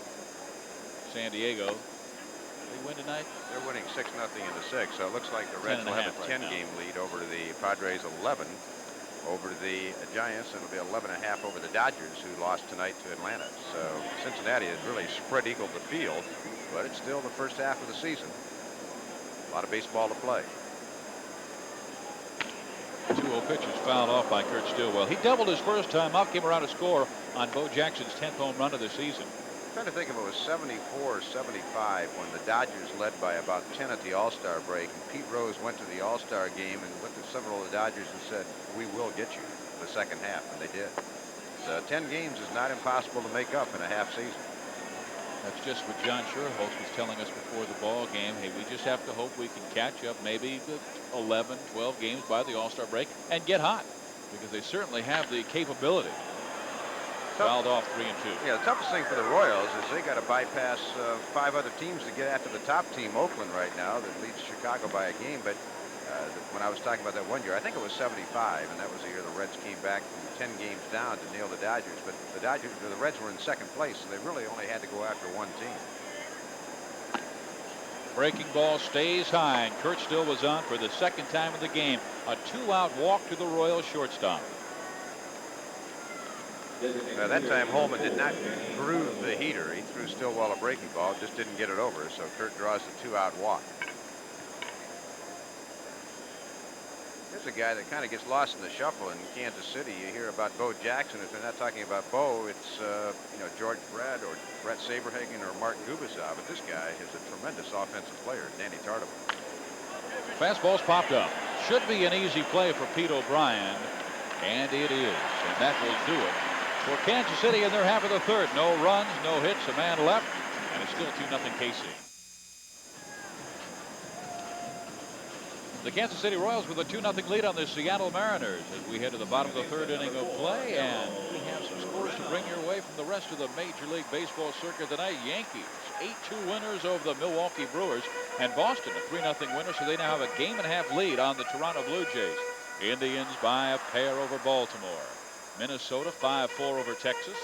San Diego, they win tonight? They're winning 6-0 into 6, so it looks like the Reds will have a 10-game lead over the Padres, 11 over the Giants, and it'll be 11.5 over the Dodgers, who lost tonight to Atlanta. So Cincinnati has really spread eagled the field, but it's still the first half of the season. A lot of baseball to play. 2-0 pitch is fouled off by Kurt Stillwell. He doubled his first time up, came around to score on Bo Jackson's 10th home run of the season. I'm trying to think if it was 74 or 75 when the Dodgers led by about 10 at the All-Star break, and Pete Rose went to the All-Star game and looked at several of the Dodgers and said, we will get you the second half, and they did. So 10 games is not impossible to make up in a half season. That's just what John Sherholtz was telling us before the ball game. Hey, we just have to hope we can catch up maybe the 11, 12 games by the All-Star break and get hot, because they certainly have the capability. Fouled off 3-2. Yeah, the toughest thing for the Royals is they got to bypass 5 other teams to get after the top team, Oakland, right now, that leads Chicago by a game. But when I was talking about that one year, I think it was 75, and that was the year the Reds came back from 10 games down to nail the Dodgers. But the Reds were in second place, so they really only had to go after one team. Breaking ball stays high, and Kurt Still was on for the second time of the game. A 2-out walk to the Royals shortstop. Now, that time Holman did not groove the heater. He threw Stillwell a breaking ball, just didn't get it over, so Kurt draws the 2-out walk. There's a guy that kind of gets lost in the shuffle in Kansas City. You hear about Bo Jackson. If they're not talking about Bo, it's George Brett or Brett Saberhagen or Martin Gubicza. But this guy is a tremendous offensive player, Danny Tartaman. Fastball's popped up. Should be an easy play for Pete O'Brien, and it is, and that will do it for Kansas City in their half of the third. No runs, no hits, a man left, and it's still 2-0 KC. The Kansas City Royals with a 2-0 lead on the Seattle Mariners as we head to the bottom of the third inning of play, and we have some scores to bring your way from the rest of the Major League Baseball circuit tonight. Yankees 8-2 winners over the Milwaukee Brewers, and Boston a 3-0 winner, so they now have a game-and-a-half lead on the Toronto Blue Jays. Indians by a pair over Baltimore. Minnesota 5-4 over Texas.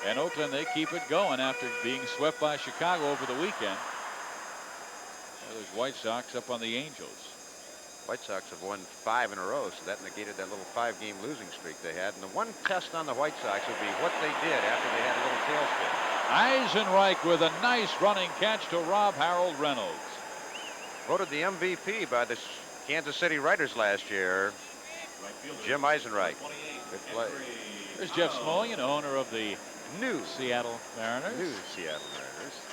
And Oakland, they keep it going after being swept by Chicago over the weekend. Those White Sox up on the Angels. White Sox have won 5 in a row, so that negated that little 5-game losing streak they had. And the one test on the White Sox would be what they did after they had a little tailspin. Eisenreich with a nice running catch to rob Harold Reynolds. Voted the MVP by the Kansas City Writers last year. Jim Eisenreich. Good play. There's Jeff Smulyan, owner of the New Seattle Mariners.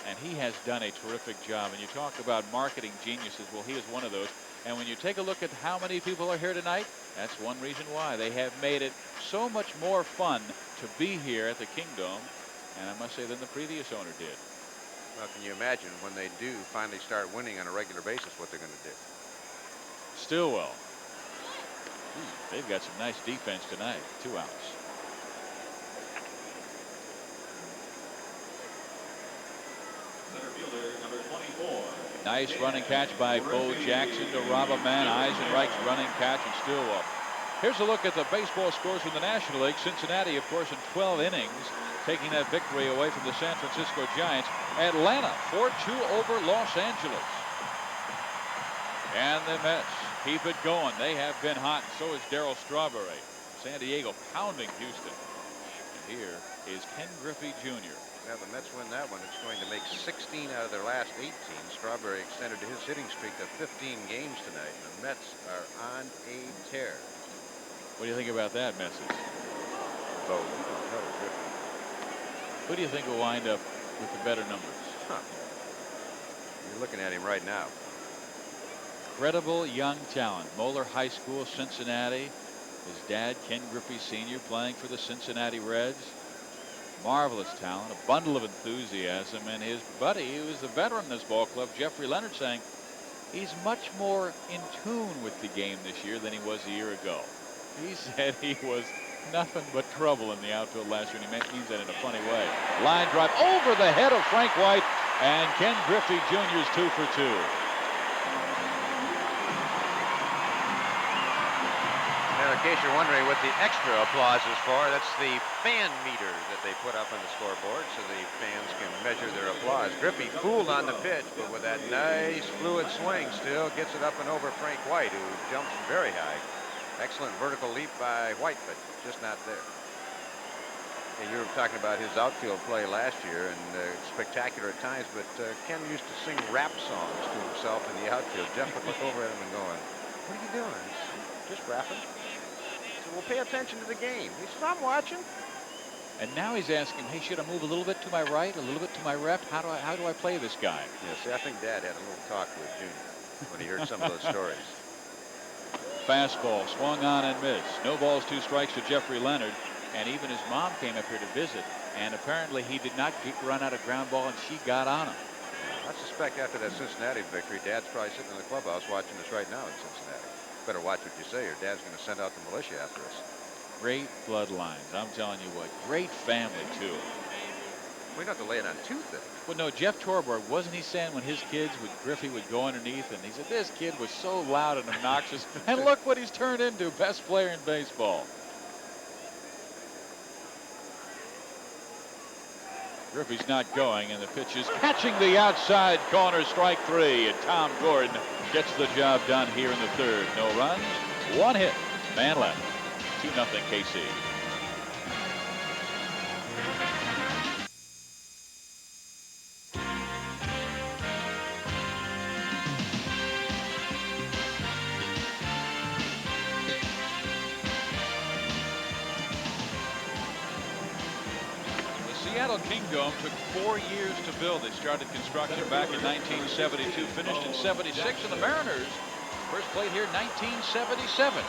And he has done a terrific job. And you talk about marketing geniuses. Well, he is one of those. And when you take a look at how many people are here tonight, that's one reason why. They have made it so much more fun to be here at the Kingdome, and I must say, than the previous owner did. Well, can you imagine when they do finally start winning on a regular basis what they're going to do? Stillwell. They've got some nice defense tonight. 2 outs. Center fielder, number 24. Nice running catch by Bo Jackson to rob a man. Eisenreich's running catch, and Stillwell. Here's a look at the baseball scores from the National League. Cincinnati, of course, in 12 innings, taking that victory away from the San Francisco Giants. Atlanta 4-2 over Los Angeles. And the Mets keep it going. They have been hot, and so is Darryl Strawberry. San Diego pounding Houston. And here is Ken Griffey Jr. Now, the Mets win that one. It's going to make 16 out of their last 18. Strawberry extended his hitting streak to 15 games tonight. And the Mets are on a tear. What do you think about that message? Oh, you don't know, Griffey. Who do you think will wind up with the better numbers? You're looking at him right now. Incredible young talent. Moeller High School, Cincinnati. His dad, Ken Griffey Sr., playing for the Cincinnati Reds. Marvelous talent, a bundle of enthusiasm, and his buddy, who is the veteran in this ball club, Jeffrey Leonard, saying he's much more in tune with the game this year than he was a year ago. He said he was nothing but trouble in the outfield last year, and he means that in a funny way. Line drive over the head of Frank White, and Ken Griffey Jr.'s 2 for 2. Now, in case you're wondering what the extra applause is for, that's the fan meter that they put up on the scoreboard so the fans can measure their applause. Griffey fooled on the pitch, but with that nice fluid swing, still gets it up and over Frank White, who jumps very high. Excellent vertical leap by White, but just not there. And you were talking about his outfield play last year, and spectacular at times, but Ken used to sing rap songs to himself in the outfield. Jeff would look over at him and going, "What are you doing?" He said, "Just rapping." Well, pay attention to the game. He said, "I'm watching." And now he's asking, hey, should I move a little bit to my right, a little bit to my left? How do I play this guy? Yeah, see, I think Dad had a little talk with Junior when he heard some of those stories. Fastball swung on and missed. No balls, 2 strikes to Jeffrey Leonard. And even his mom came up here to visit. And apparently he did not run out a ground ball, and she got on him. I suspect after that Cincinnati victory, Dad's probably sitting in the clubhouse watching us right now in Cincinnati. Better watch what you say, or Dad's going to send out the militia after us. Great bloodlines. I'm telling you what. Great family, too. We don't have to lay it on too thick. Well, no, Jeff Torborg, wasn't he saying when his kids with Griffey would go underneath, and he said this kid was so loud and obnoxious, and look what he's turned into, best player in baseball. Griffey's not going, and the pitch is catching the outside corner, strike 3, and Tom Gordon gets the job done here in the 3rd. No runs, 1 hit, man left, 2-0 KC. Seattle Kingdome took 4 years to build. They started construction back in 1972, finished in 76, and the Mariners first played here in 1977.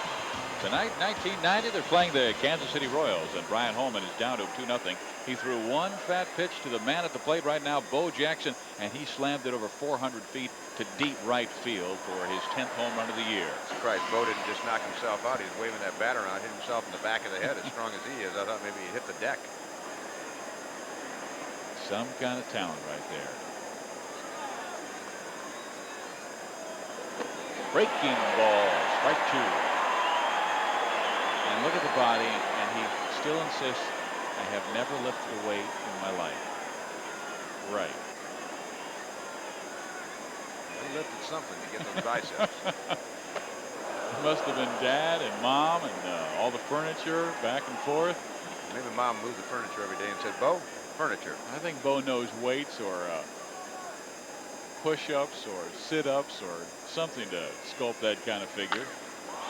Tonight, 1990, they're playing the Kansas City Royals, and Brian Holman is down to 2-0. He threw one fat pitch to the man at the plate right now, Bo Jackson, and he slammed it over 400 feet to deep right field for his 10th home run of the year. Surprised Bo didn't just knock himself out. He's waving that bat around, hit himself in the back of the head. As strong as he is, I thought maybe he hit the deck. Some kind of talent right there. Breaking ball, strike 2. And look at the body, and he still insists, I have never lifted a weight in my life. Right. He lifted something to get those biceps. It must have been Dad and Mom and all the furniture back and forth. Maybe Mom moved the furniture every day and said, Bo, furniture. I think Bo knows weights or push-ups or sit-ups or something to sculpt that kind of figure.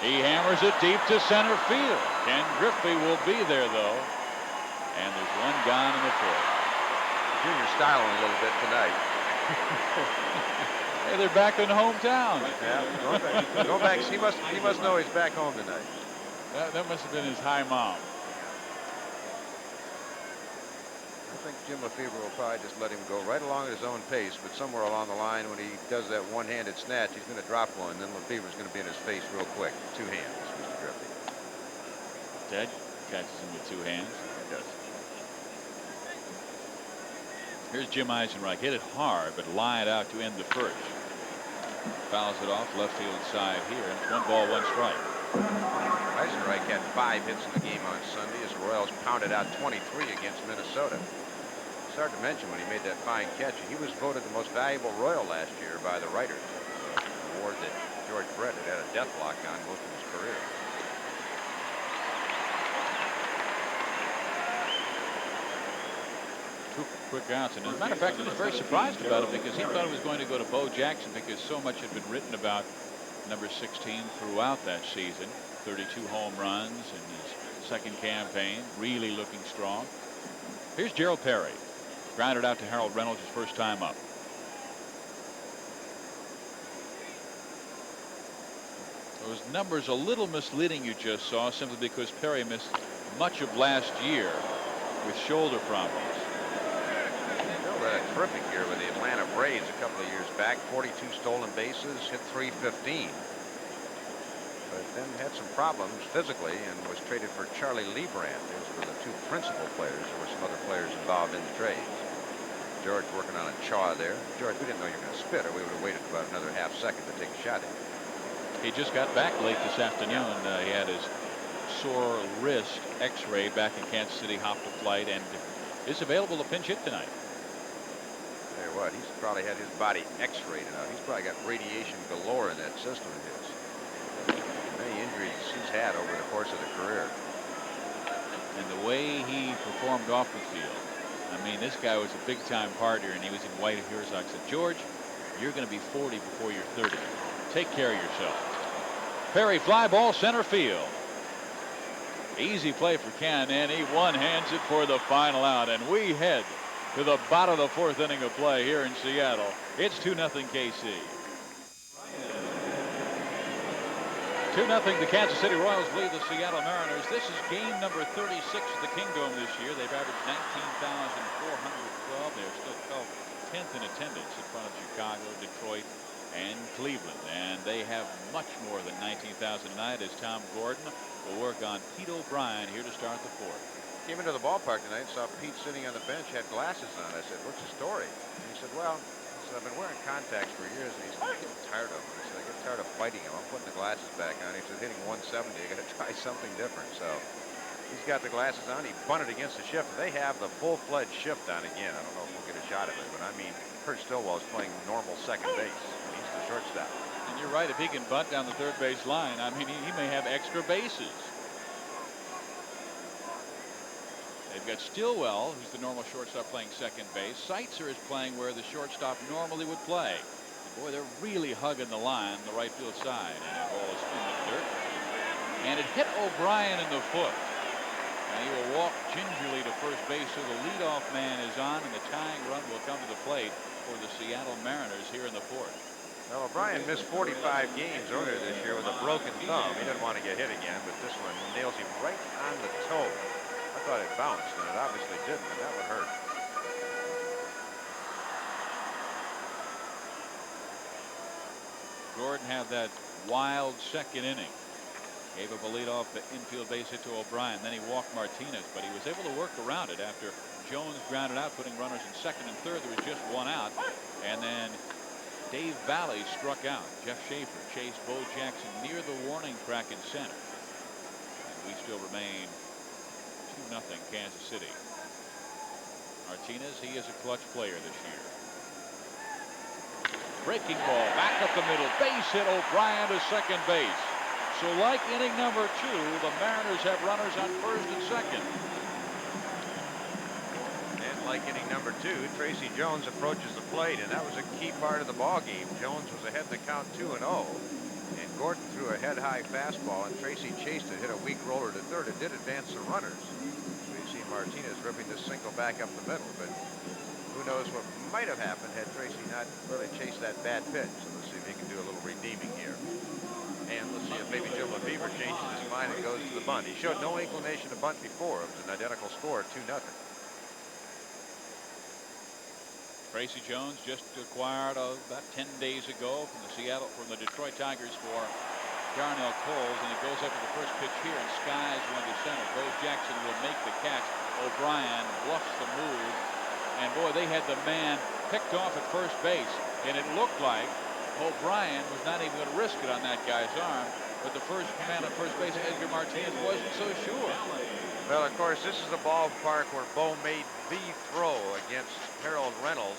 He hammers it deep to center field. Ken Griffey will be there, though. And there's one gone in the fourth. Junior styling a little bit tonight. Hey, they're back in hometown. Yeah, going back. He must know he's back home tonight. That must have been his high mom. I think Jim Lefebvre will probably just let him go right along at his own pace, but somewhere along the line when he does that one-handed snatch, he's going to drop one, then Lefebvre's going to be in his face real quick. 2 hands, Mr. Griffey. Ted catches him with 2 hands. He does. Here's Jim Eisenreich. Hit it hard, but lined out to end the first. Fouls it off left field side here. And it's 1 ball, 1 strike. Eisenreich had 5 hits in the game on Sunday as the Royals pounded out 23 against Minnesota. It's hard to mention when he made that fine catch. He was voted the most valuable Royal last year by the writers. An award that George Brett had a death lock on most of his career. Two quick outs. And as a matter of fact, he was very surprised about it because he thought it was going to go to Bo Jackson because so much had been written about number 16 throughout that season. 32 home runs in his second campaign, really looking strong. Here's Gerald Perry. Grounded out to Harold Reynolds his first time up. Those numbers a little misleading you just saw simply because Perry missed much of last year with shoulder problems. Bill had a terrific year with the Atlanta Braves a couple of years back. 42 stolen bases, hit .315. But then had some problems physically and was traded for Charlie Lebrand. Those were the 2 principal players. There were some other players involved in the trade. George working on a chaw there. George, we didn't know you were going to spit, or we would have waited about another half second to take a shot at you. He just got back late this afternoon. He had his sore wrist x-ray back in Kansas City, hopped a flight, and is available to pinch hit tonight. Tell you what, he's probably had his body x-rayed out. He's probably got radiation galore in that system of his. Many injuries he's had over the course of the career. And the way he performed off the field, I mean, this guy was a big-time partner, and he was in White Herzog. Said, George, you're going to be 40 before you're 30. Take care of yourself. Perry fly ball center field. Easy play for Ken, and he one-hands it for the final out. And we head to the bottom of the 4th inning of play here in Seattle. It's 2-0 KC. 2-0 the Kansas City Royals lead the Seattle Mariners. This is game number 36 of the Kingdome this year. They've averaged 19,412. They're still 10th in attendance in front of Chicago, Detroit, and Cleveland. And they have much more than 19,000 tonight as Tom Gordon will work on Pete O'Brien here to start the 4th. Came into the ballpark tonight, saw Pete sitting on the bench, had glasses on. I said, what's the story? And he said, well, I've been wearing contacts for years, and he said, I get tired of them. He said, I get tired of fighting them. I'm putting the glasses back on. He said, hitting 170, I got to try something different. So he's got the glasses on. He bunted against the shift. They have the full-fledged shift on again. I don't know if we'll get a shot of it, but I mean, Kurt Stillwell is playing normal second base. He's the shortstop. And you're right, if he can bunt down the 3rd base line, I mean, he may have extra bases. They've got Stillwell, who's the normal shortstop, playing second base. Seitzer is playing where the shortstop normally would play. And boy, they're really hugging the line, the right field side. And that ball is in the dirt. And it hit O'Brien in the foot. And he will walk gingerly to first base, so the leadoff man is on, and the tying run will come to the plate for the Seattle Mariners here in the 4th. Well, O'Brien missed 45 games earlier this year with a broken thumb. He didn't want to get hit again, but this one nails him right on the toe. I thought it bounced, and it obviously didn't, and that one hurt. Gordon had that wild second inning. Gave up a leadoff infield base hit to O'Brien. Then he walked Martinez, but he was able to work around it after Jones grounded out, putting runners in second and third. There was just one out. And then Dave Valley struck out. Jeff Schaefer chased Bo Jackson near the warning track in center. And we still remain 2-0 Kansas City. Martinez, he is a clutch player this year. Breaking ball back up the middle. Base hit. O'Brien to second base. So like inning number 2, the Mariners have runners on first and second. And like inning number 2, Tracy Jones approaches the plate, and that was a key part of the ball game. Jones was ahead in the count 2-0, and Gordon threw a head-high fastball, and Tracy chased it, hit a weak roller to third. It did advance the runners. So you see Martinez ripping this single back up the middle, but who knows what might have happened had Tracy not really chased that bad pitch. So let's see if he can do a little redeeming here. And let's see if maybe Joe Lefevre changes his mind and goes to the bunt. He showed no inclination to bunt before. It was an identical score, 2-0. Tracy Jones just acquired about 10 days ago from the Detroit Tigers for Darnell Coles, and he goes up to the first pitch here and skies one to center. Bo Jackson will make the catch. O'Brien bluffs the move, and boy, they had the man picked off at first base, and it looked like O'Brien was not even going to risk it on that guy's arm, but the first man on first base, Edgar Martinez, wasn't so sure. Well, of course, this is the ballpark where Bo made the throw against Harold Reynolds,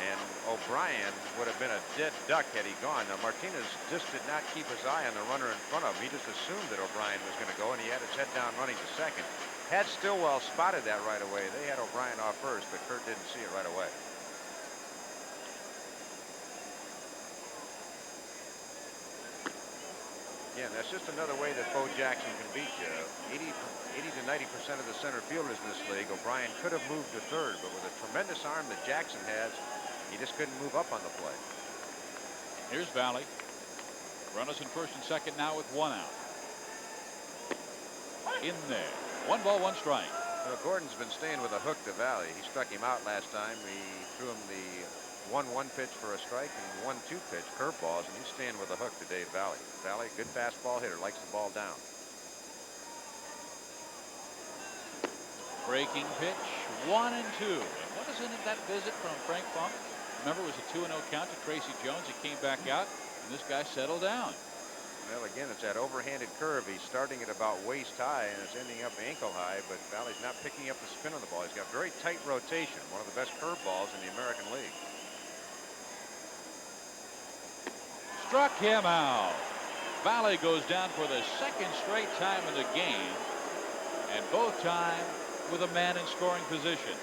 and O'Brien would have been a dead duck had he gone. Now, Martinez just did not keep his eye on the runner in front of him. He just assumed that O'Brien was going to go, and he had his head down running to second. Had Stillwell spotted that right away, they had O'Brien off first, but Kurt didn't see it right away. Again, that's just another way that Bo Jackson can beat you. 80 to 90% of the center fielders in this league, O'Brien could have moved to third, but with a tremendous arm that Jackson has, he just couldn't move up on the play. Here's Valley. Runners in first and second now with one out. In there. 1 ball, 1 strike. Well, Gordon's been staying with a hook to Valley. He struck him out last time. He threw him the 1-1 pitch for a strike and 1-2 pitch, curveballs, and he's staying with a hook to Dave Valley. Valley, good fastball hitter, likes the ball down. Breaking pitch, 1-2. And what is in that visit from Frank Funk? Remember, it was a 2-0 count to Tracy Jones. He came back out, and this guy settled down. Well, again, it's that overhanded curve. He's starting at about waist high, and it's ending up ankle high, but Valley's not picking up the spin on the ball. He's got very tight rotation, one of the best curveballs in the American League. Struck him out. Valley goes down for the second straight time in the game, and both times with a man in scoring position.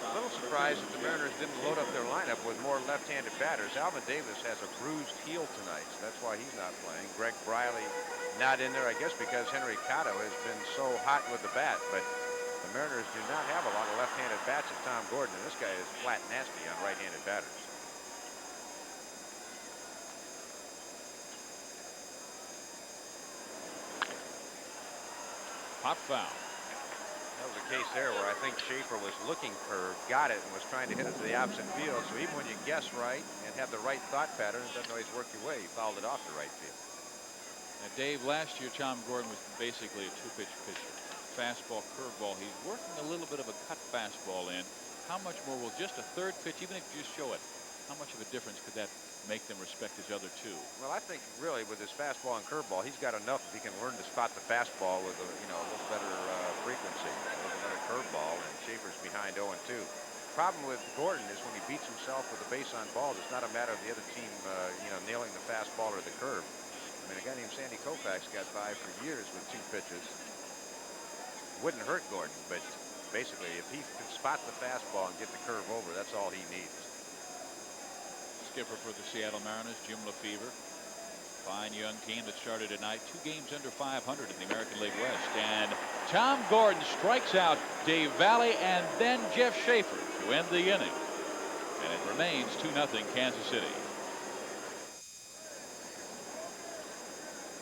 A little surprised that the Mariners didn't load up their lineup with more left-handed batters. Alvin Davis has a bruised heel tonight, so that's why he's not playing. Greg Briley not in there, I guess, because Henry Cotto has been so hot with the bat, but the Mariners do not have a lot of left-handed bats at Tom Gordon, and this guy is flat nasty on right-handed batters. Pop foul. That was a case there where I think Schaefer was looking for, got it, and was trying to hit it to the opposite field. So even when you guess right and have the right thought pattern, it doesn't always work your way. He fouled it off the right field. Now, Dave, last year Tom Gordon was basically a 2-pitch pitcher. Fastball, curveball. He's working a little bit of a cut fastball in. How much more will just a third pitch, even if you just show it, how much of a difference could that make them respect his other two? Well, I think really with his fastball and curveball, he's got enough if he can learn to spot the fastball with a, a little better frequency, a little better curveball, and Schaefer's behind 0-2. Problem with Gordon is when he beats himself with a base on balls, it's not a matter of the other team, nailing the fastball or the curve. I mean, a guy named Sandy Koufax got by for years with 2 pitches. Wouldn't hurt Gordon, but basically, if he can spot the fastball and get the curve over, that's all he needs. Skipper for the Seattle Mariners, Jim Lefevre. Fine young team that started tonight, 2 games under 500 in the American League West. And Tom Gordon strikes out Dave Valley and then Jeff Schaefer to end the inning. And it remains 2-0 Kansas City.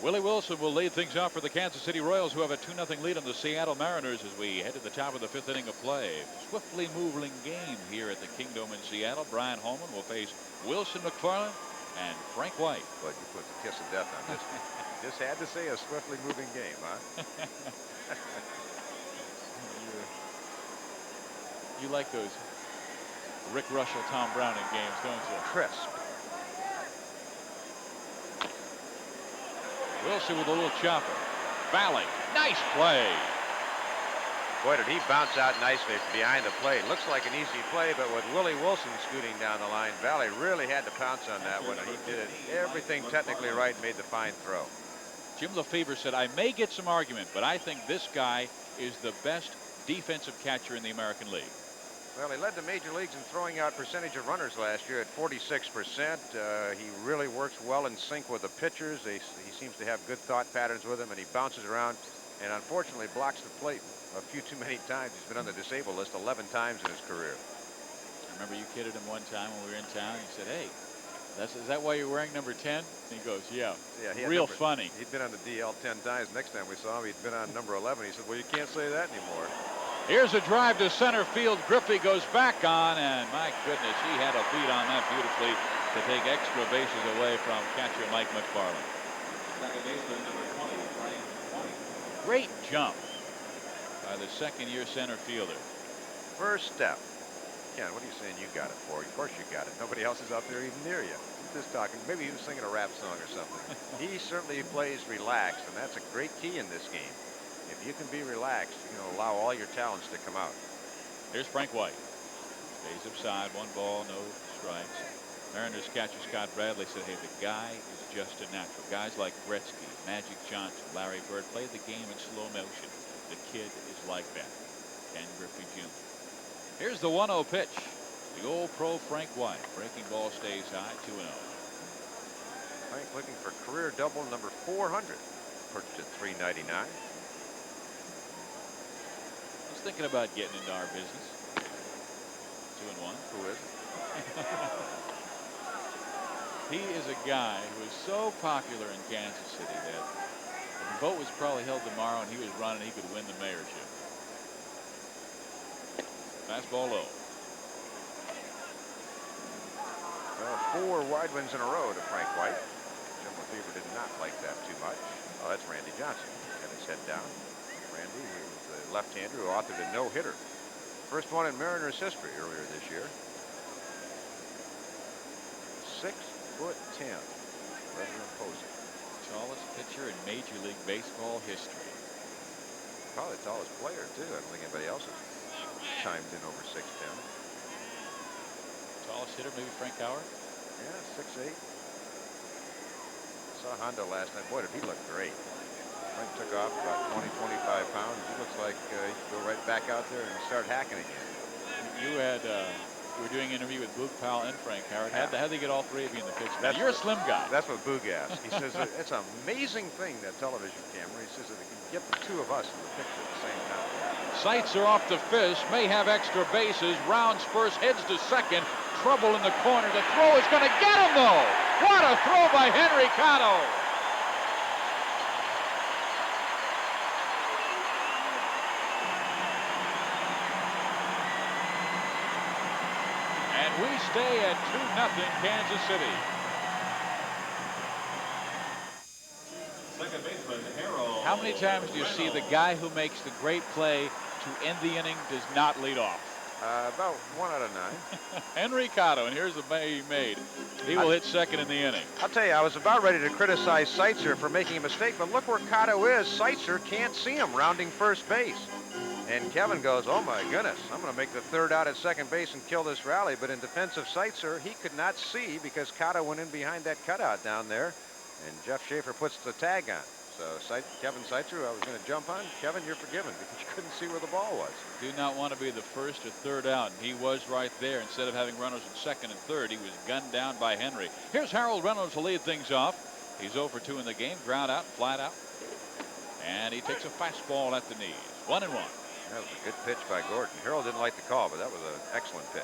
Willie Wilson will lead things off for the Kansas City Royals, who have a 2-0 lead on the Seattle Mariners as we head to the top of the 5th inning of play. Swiftly moving game here at the Kingdome in Seattle. Brian Holman will face Wilson McFarland and Frank White. But you put the kiss of death on this one. You just had to say a swiftly moving game, huh? You like those Rick Russell, Tom Browning games, don't you? Crisp. Wilson with a little chopper. Valley, nice play. Boy, did he bounce out nicely behind the plate. Looks like an easy play, but with Willie Wilson scooting down the line, Valley really had to pounce on that one, and he did everything technically right and made the fine throw. Jim Lefebvre said, I may get some argument, but I think this guy is the best defensive catcher in the American League. Well, he led the major leagues in throwing out percentage of runners last year at 46%. He really works well in sync with the pitchers. He seems to have good thought patterns with him, and he bounces around and unfortunately blocks the plate a few too many times. He's been on the disabled list 11 times in his career. I remember you kidded him one time when we were in town. You said, hey, is that why you're wearing number 10? And he goes, yeah, real funny. He'd been on the DL 10 times. Next time we saw him, he'd been on number 11. He said, well, you can't say that anymore. Here's a drive to center field. Griffey goes back on, and my goodness, he had a beat on that beautifully to take extra bases away from catcher Mike McFarland. Great jump by the second-year center fielder. First step. Ken, what are you saying you got it for? Of course you got it. Nobody else is out there even near you. Just talking. Maybe he was singing a rap song or something. He certainly plays relaxed, and that's a great key in this game. If you can be relaxed, you can allow all your talents to come out. Here's Frank White. Stays upside, 1 ball, no strikes. Mariners catcher Scott Bradley said, hey, the guy is just a natural. Guys like Gretzky, Magic Johnson, Larry Bird play the game in slow motion. The kid is like that. Ken Griffey Jr. Here's the 1-0 pitch. The old pro Frank White. Breaking ball stays high, 2-0. Frank looking for career double number 400. Purchased at $3.99. Thinking about getting into our business. 2-1. Who is? He is a guy who is so popular in Kansas City that if the vote was probably held tomorrow and he was running, he could win the mayorship. Fastball low. Well, 4 wide wins in a row to Frank White. Jim Lefebvre did not like that too much. Oh, that's Randy Johnson. Got his head down. Randy, who was the left-hander who authored a no-hitter. First one in Mariners history earlier this year. 6'10". Rather imposing. Tallest pitcher in Major League Baseball history. Probably the tallest player, too. I don't think anybody else has chimed in over 6'10". Tallest hitter, maybe Frank Howard? Yeah, 6'8". Saw Hondo last night. Boy, did he look great. Frank took off about 20-25 pounds. He looks like he could go right back out there and start hacking again. You were doing an interview with Boog Powell and Frank Howard. How'd they get all 3 of you in the picture? You're a slim guy. That's what Boog asked. He says it's an amazing thing, that television camera. He says that it can get the 2 of us in the picture at the same time. Sights are off to first, may have extra bases. Rounds first, heads to second. Trouble in the corner. The throw is going to get him, though. What a throw by Henry Cotto. And we stay at 2-0 Kansas City. Second baseman, Harold. How many times do you see the guy who makes the great play to end the inning does not lead off? About 1 out of 9. Henry Cotto, and here's the play he made. He will hit second in the inning. I'll tell you, I was about ready to criticize Seitzer for making a mistake, but look where Cotto is. Seitzer can't see him rounding first base. And Kevin goes, oh my goodness, I'm going to make the 3rd out at second base and kill this rally. But in defense of Seitzer, he could not see because Cotto went in behind that cutout down there. And Jeff Schaefer puts the tag on. So Kevin Seitzer, who I was going to jump on, Kevin, you're forgiven because you couldn't see where the ball was. Do not want to be the 1st or 3rd out. And he was right there. Instead of having runners at 2nd and 3rd, he was gunned down by Henry. Here's Harold Reynolds to lead things off. He's 0 for 2 in the game. Ground out, flat out. And he takes a fastball at the knees. 1-1. That was a good pitch by Gordon. Harold didn't like the call, but that was an excellent pitch.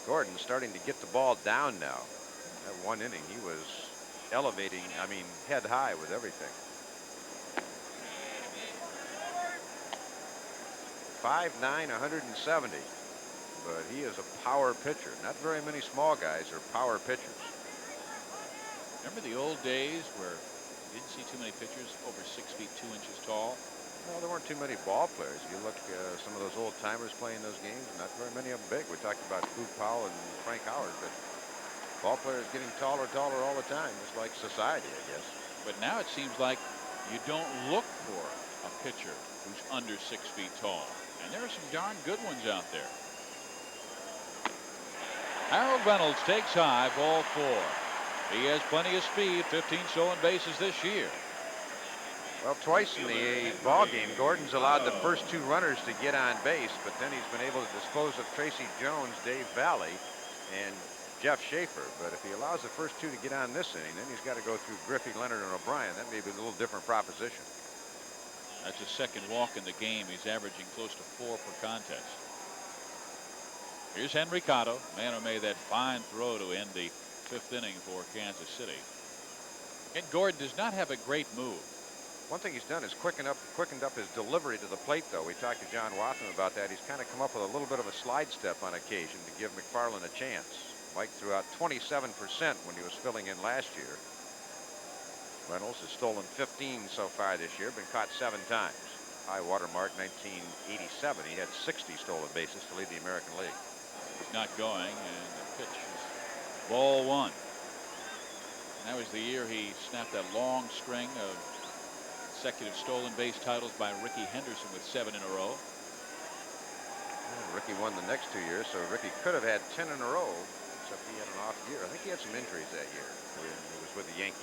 Gordon starting to get the ball down now. That 1 inning, he was elevating, I mean, head high with everything. 5'9", 170. But he is a power pitcher. Not very many small guys are power pitchers. Remember the old days where you didn't see too many pitchers over 6 feet 2 inches tall? Well, there weren't too many ball players. If you look some of those old timers playing those games, not very many of them big. We talked about Boog Powell and Frank Howard, but ball players getting taller and taller all the time, just like society, I guess. But now it seems like you don't look for a pitcher who's under 6 feet tall. And there are some darn good ones out there. Harold Reynolds takes high, ball 4. He has plenty of speed, 15 stolen bases this year. Well, twice in the ball game, Gordon's allowed the first 2 runners to get on base, but then he's been able to dispose of Tracy Jones, Dave Valley, and Jeff Schaefer. But if he allows the first 2 to get on this inning, then he's got to go through Griffey, Leonard, and O'Brien. That may be a little different proposition. That's his second walk in the game. He's averaging close to 4 per contest. Here's Henry Cotto, man who made that fine throw to end the 5th inning for Kansas City. And Gordon does not have a great move. One thing he's done is quickened up his delivery to the plate, though. We talked to John Watson about that. He's kind of come up with a little bit of a slide step on occasion to give McFarland a chance. Mike threw out 27% when he was filling in last year. Reynolds has stolen 15 so far this year, been caught 7 times. High water mark 1987. He had 60 stolen bases to lead the American League. He's not going, and the pitch is ball 1. And that was the year he snapped that long string of consecutive stolen base titles by Ricky Henderson with 7 in a row. Yeah, Ricky won the next 2 years, so Ricky could have had 10 in a row, except he had an off year. I think he had some injuries that year when he was with the Yankees.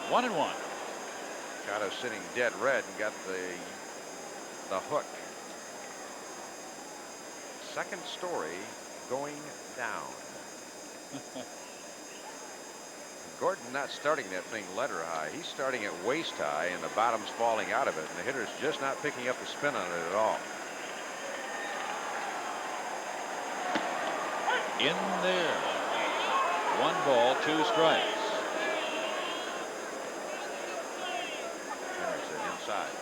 One and one. Cotto sitting dead red and got the hook. Second story going down. Gordon not starting that thing letter high. He's starting at waist high, and the bottom's falling out of it, and the hitter's just not picking up the spin on it at all. In there. 1 ball, 2 strikes. Henderson inside.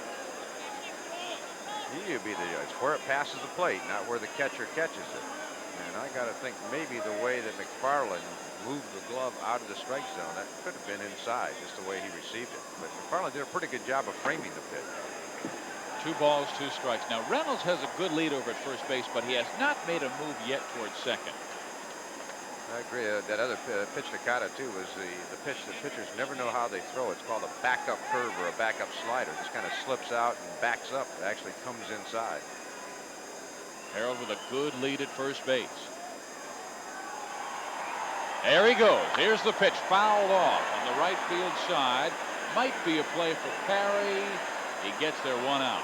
He'll be it's where it passes the plate, not where the catcher catches it. And I got to think maybe the way that McFarland moved the glove out of the strike zone, that could have been inside, just the way he received it. But McFarland did a pretty good job of framing the pitch. 2 balls, 2 strikes. Now Reynolds has a good lead over at first base, but he has not made a move yet towards second. I agree. That other pitch to Cotto too was the pitch that pitchers never know how they throw. It's called a backup curve or a backup slider. It just kind of slips out and backs up. It actually comes inside. Harold with a good lead at first base. There he goes. Here's the pitch, fouled off on the right field side. Might be a play for Perry. He gets there, 1 out.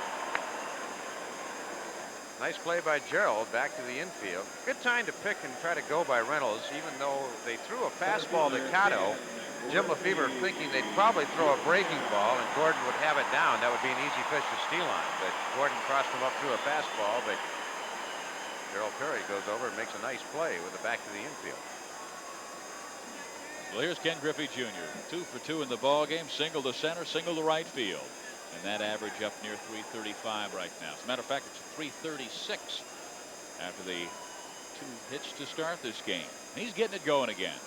Nice play by Gerald back to the infield. Good time to pick and try to go by Reynolds, even though they threw a fastball to Cotto. Jim Lefebvre thinking they'd probably throw a breaking ball and Gordon would have it down. That would be an easy pitch to steal on. But Gordon crossed him up through a fastball, but Gerald Perry goes over and makes a nice play with the back to the infield. Well, here's Ken Griffey Jr. 2 for 2 in the ball game. Single to center, single to right field. And that average up near 335 right now. As a matter of fact, it's 336 after the 2 hits to start this game. He's getting it going again.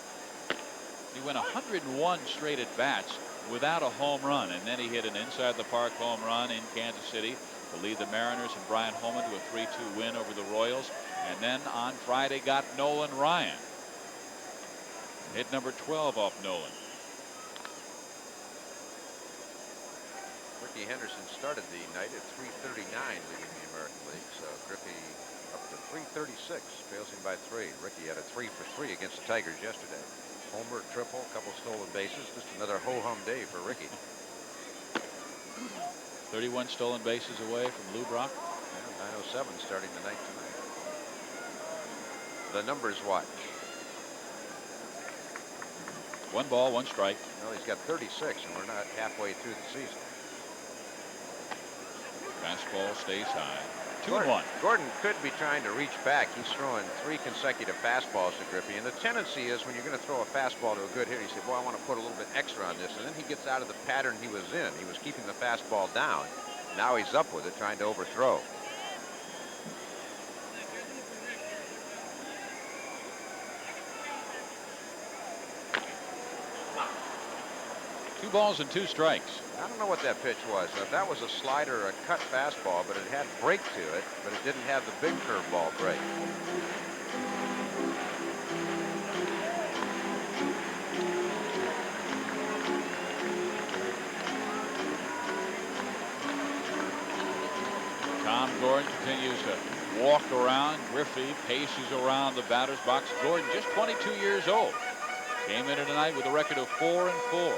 He went 101 straight at bats without a home run, and then he hit an inside the park home run in Kansas City to lead the Mariners and Brian Holman to a 3-2 win over the Royals. And then on Friday got Nolan Ryan. Hit number 12 off Nolan. Ricky Henderson started the night at 339 leading the American League. So Griffey up to 336, trails him by 3. Ricky had a 3 for 3 against the Tigers yesterday. Homer, triple, couple stolen bases. Just another ho-hum day for Ricky. 31 stolen bases away from Lou Brock. Yeah, 9:07 starting the night tonight. The numbers watch. 1 ball, 1 strike. No, he's got 36, and we're not halfway through the season. Fastball stays high. 2-1. Gordon could be trying to reach back. He's throwing 3 consecutive fastballs to Griffey. And the tendency is when you're going to throw a fastball to a good hitter, you say, boy, I want to put a little bit extra on this. And then he gets out of the pattern he was in. He was keeping the fastball down. Now he's up with it, trying to overthrow. Two balls and 2 strikes. I don't know what that pitch was. If that was a slider or a cut fastball, but it had break to it, but it didn't have the big curveball break. Tom Gordon continues to walk around. Griffey paces around the batter's box. Gordon, just 22 years old, came in tonight with a record of 4-4.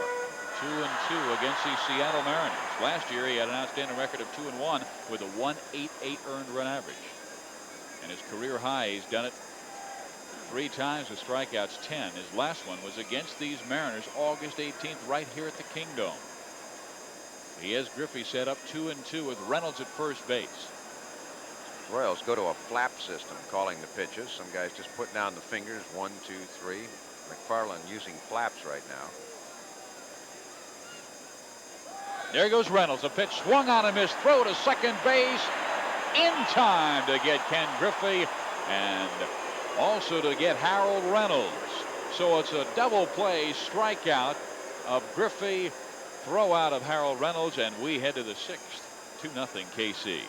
2-2 against the Seattle Mariners. Last year he had an outstanding record of 2-1 with a 1.88 earned run average. And his career high, he's done it 3 times with strikeouts 10. His last one was against these Mariners August 18th right here at the Kingdome. He has Griffey set up 2-2 with Reynolds at first base. Royals go to a flap system calling the pitches. Some guys just put down the fingers, 1, 2, 3. McFarland using flaps right now. There goes Reynolds. A pitch swung on and missed. Throw to second base in time to get Ken Griffey and also to get Harold Reynolds. So it's a double play strikeout of Griffey, throw out of Harold Reynolds, and we head to the 6th. 2-0 KC.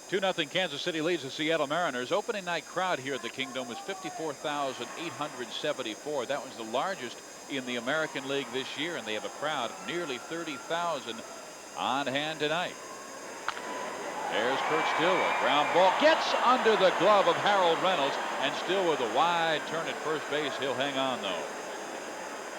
Two-0 Kansas City leads the Seattle Mariners. Opening night crowd here at the Kingdome was 54,874. That was the largest in the American League this year, and they have a crowd of nearly 30,000 on hand tonight. There's Kurt Still. A ground ball gets under the glove of Harold Reynolds, and Still with a wide turn at first base. He'll hang on though.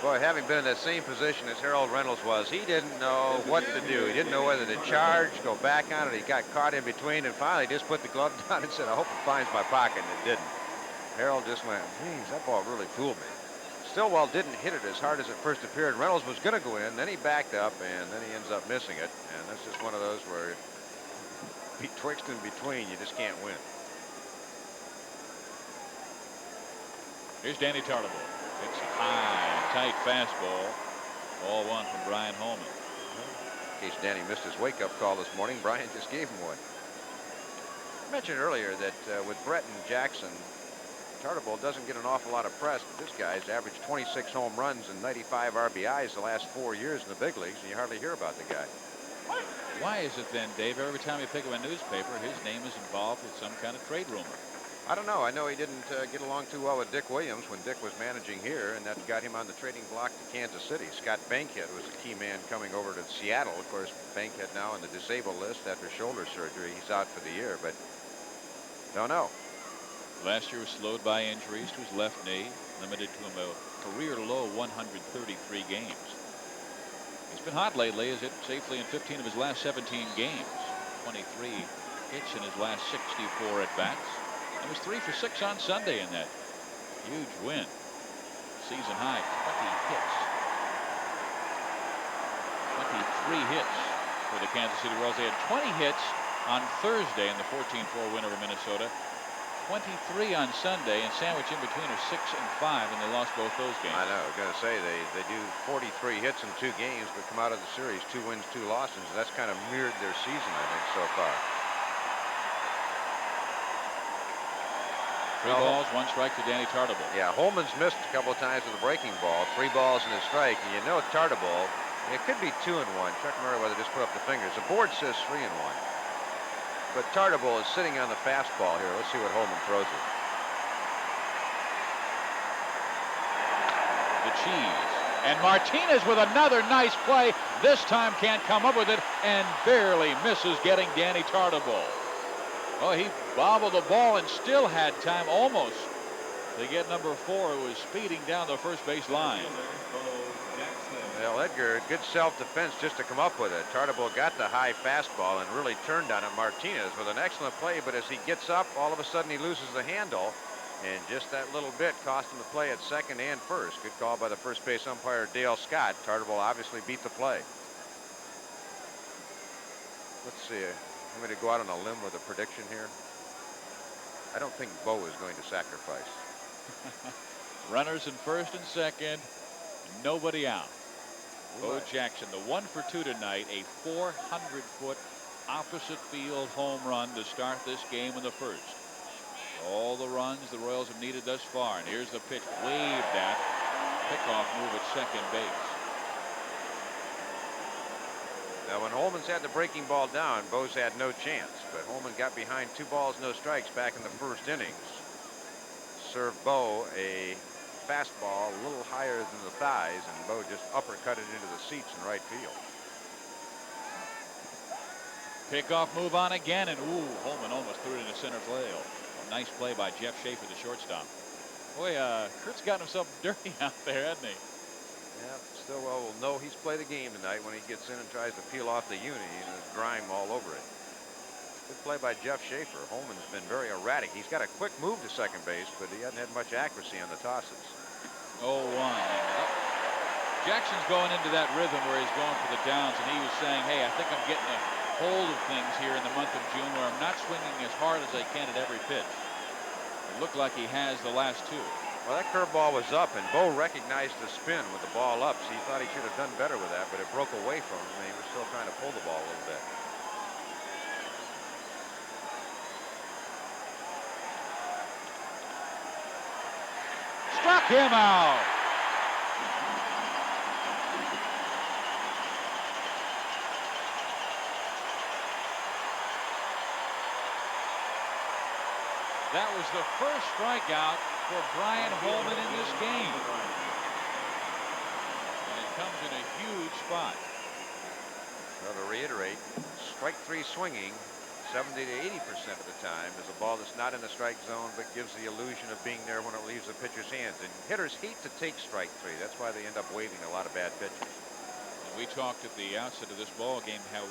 Boy, having been in that same position as Harold Reynolds was, he didn't know what to do. He didn't know whether to charge, go back on it. He got caught in between, and finally just put the glove down and said, I hope it finds my pocket, and it didn't. Harold just went, geez, that ball really fooled me. Stillwell didn't hit it as hard as it first appeared. Reynolds was going to go in, then he backed up, and then he ends up missing it. And that's just one of those where betwixt and between, you just can't win. Here's Danny Tartabull. It's a high, tight fastball. Ball 1 from Brian Holman. In case Danny missed his wake-up call this morning, Brian just gave him one. I mentioned earlier that with Brett and Jackson, Tartabull doesn't get an awful lot of press, but this guy's averaged 26 home runs and 95 RBIs the last 4 years in the big leagues, and you hardly hear about the guy. Why is it then, Dave, every time you pick up a newspaper, his name is involved with some kind of trade rumor? I don't know. I know he didn't get along too well with Dick Williams when Dick was managing here, and that got him on the trading block to Kansas City. Scott Bankhead was the key man coming over to Seattle. Of course, Bankhead now on the disabled list after shoulder surgery. He's out for the year, but don't know. Last year was slowed by injuries to his left knee, limited to a career low 133 games. He's been hot lately, as hit safely in 15 of his last 17 games. 23 hits in his last 64 at-bats. He was 3 for 6 on Sunday in that huge win. Season high 20 hits. 23 hits for the Kansas City Royals. They had 20 hits on Thursday in the 14-4 win over Minnesota. 23 on Sunday, and sandwich in between are 6 and 5, and they lost both those games. I know. I was going to say they do 43 hits in 2 games, but come out of the series 2 wins, 2 losses. That's kind of mirrored their season, I think, so far. 3 balls, 1 strike to Danny Tartabull. Yeah, Holman's missed a couple of times with a breaking ball. 3 balls and a strike, and you know Tartabull, it could be 2 and 1. Chuck Merriweather just put up the fingers. The board says 3 and 1. But Tartabull is sitting on the fastball here. Let's see what Holman throws it. The cheese. And Martinez with another nice play. This time can't come up with it and barely misses getting Danny Tartabull. Oh, he bobbled the ball and still had time almost to get number 4, who was speeding down the first base line. Well, Edgar, good self-defense just to come up with it. Tartabull got the high fastball and really turned on it. Martinez with an excellent play, but as he gets up, all of a sudden he loses the handle, and just that little bit cost him the play at second and first. Good call by the first base umpire, Dale Scott. Tartabull obviously beat the play. Let's see. I'm going to go out on a limb with a prediction here. I don't think Bo is going to sacrifice. Runners in first and second. Nobody out. Bo Jackson, the 1 for 2 tonight, a 400-foot opposite field home run to start this game in the first. All the runs the Royals have needed thus far. And here's the pitch, waved at. Pickoff move at second base. Now, when Holman's had the breaking ball down, Bo's had no chance. But Holman got behind 2 balls, no strikes back in the first innings. Served Bo a fastball a little higher than the thighs, and Bo just uppercutted into the seats in right field. Pickoff move on again, and ooh, Holman almost threw it into center field. A nice play by Jeff Schaefer, the shortstop. Boy, Kurt's gotten himself dirty out there, hasn't he? Yeah, Stillwell will know he's played the game tonight when he gets in and tries to peel off the uni and there's grime all over it. Good play by Jeff Schaefer. Holman's been very erratic. He's got a quick move to second base, but he hasn't had much accuracy on the tosses. 0-1. Jackson's going into that rhythm where he's going for the downs, and he was saying, hey, I think I'm getting a hold of things here in the month of June where I'm not swinging as hard as I can at every pitch. It looked like he has the last 2. Well, that curveball was up, and Bo recognized the spin with the ball up, so he thought he should have done better with that, but it broke away from him, and he was still trying to pull the ball a little bit. Struck him out. That was the first strikeout for Brian Holman in this game. And it comes in a huge spot. Well, to reiterate, strike 3 swinging 70 to 80% of the time is a ball that's not in the strike zone but gives the illusion of being there when it leaves the pitcher's hands. And hitters hate to take strike 3. That's why they end up waving a lot of bad pitches. And we talked at the outset of this ball game how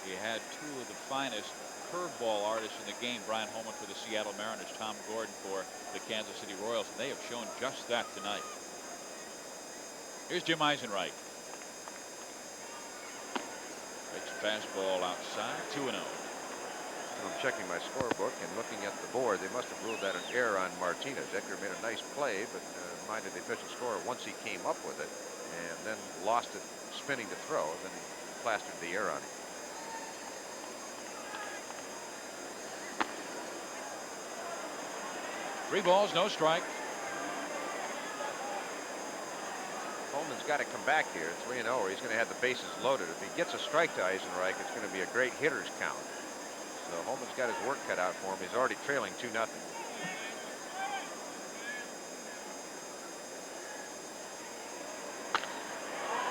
he had 2 of the finest curveball artists in the game. Brian Holman for the Seattle Mariners, Tom Gordon for the Kansas City Royals, and they have shown just that tonight. Here's Jim Eisenreich. Makes a fastball outside, 2-0. I'm checking my scorebook and looking at the board. They must have ruled that an error on Martinez. Edgar made a nice play, but minded the official score once he came up with it, and then lost it spinning to throw, and then plastered the error on him. Three balls, no strike. Holman's got to come back here, 3-0, or he's going to have the bases loaded. If he gets a strike to Eisenreich, it's going to be a great hitter's count. So Holman's got his work cut out for him. He's already trailing 2-0.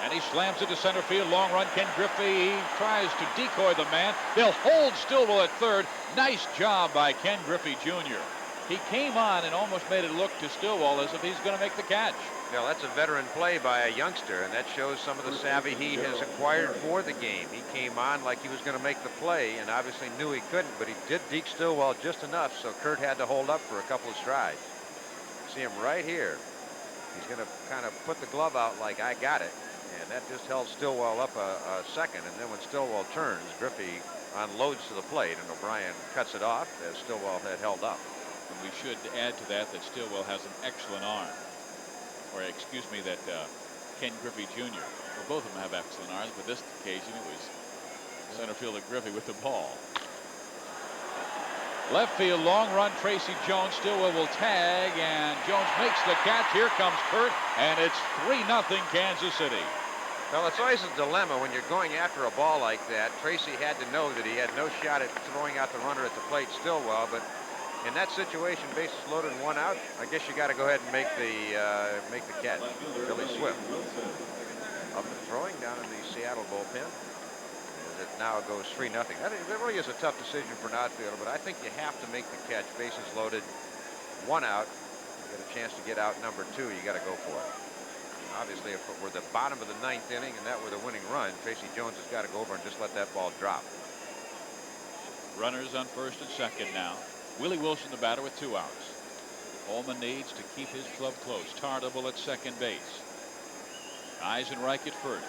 And he slams it to center field. Long run. Ken Griffey tries to decoy the man. They'll hold Stillwell at third. Nice job by Ken Griffey Jr. He came on and almost made it look to Stillwell as if he's going to make the catch. Well, that's a veteran play by a youngster, and that shows some of the savvy he has acquired for the game. He came on like he was going to make the play and obviously knew he couldn't, but he did deke Stillwell just enough, so Kurt had to hold up for a couple of strides. See him right here. He's going to kind of put the glove out like, I got it, and that just held Stillwell up a second, and then when Stillwell turns, Griffey unloads to the plate, and O'Brien cuts it off as Stillwell had held up. And we should add to that that Stillwell has an excellent arm. Or excuse me, that Ken Griffey Jr. Well, both of them have excellent arms, but this occasion it was center fielder Griffey with the ball. Left field, long run, Tracy Jones. Stillwell will tag, and Jones makes the catch. Here comes Kurt, and it's 3-0 Kansas City. Well, it's always a dilemma when you're going after a ball like that. Tracy had to know that he had no shot at throwing out the runner at the plate Stillwell, but in that situation, bases loaded and 1 out, I guess you got to go ahead and make the catch. Billy Swift up and throwing down in the Seattle bullpen. As it now goes 3-0. That really is a tough decision for an outfielder, but I think you have to make the catch. Bases loaded, 1 out. You get a chance to get out number 2. You got to go for it. Obviously, if it were the bottom of the 9th inning and that were the winning run, Tracy Jones has got to go over and just let that ball drop. Runners on first and second now. Willie Wilson, the batter, with 2 outs. Holman needs to keep his club close. Tardable at second base. Eisenreich at first.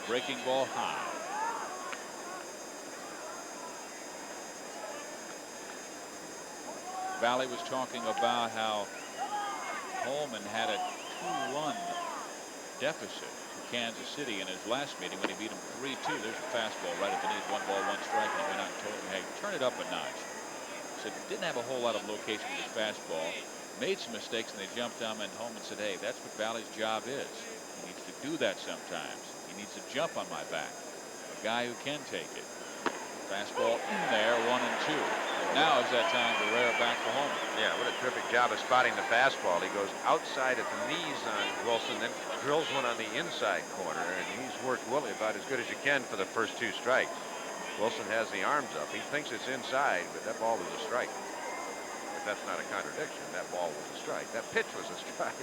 Breaking ball high. Valley was talking about how Holman had a 2-1 deficit to Kansas City in his last meeting when he beat him 3-2. There's a fastball right at the knees, 1 ball, 1 strike, and he went out and told him, hey, turn it up a notch. Said didn't have a whole lot of location with his fastball, made some mistakes, and they jumped him, and Holman said, hey, that's what Valley's job is. He needs to do that sometimes. He needs to jump on my back. A guy who can take it. Fastball in there, 1-2. Now is that time to rear it back for Holman. Yeah, what a terrific job of spotting the fastball. He goes outside at the knees on Wilson, then drills one on the inside corner, and he's worked Willie about as good as you can for the first 2 strikes. Wilson has the arms up. He thinks it's inside, but that ball was a strike. If that's not a contradiction, that ball was a strike. That pitch was a strike.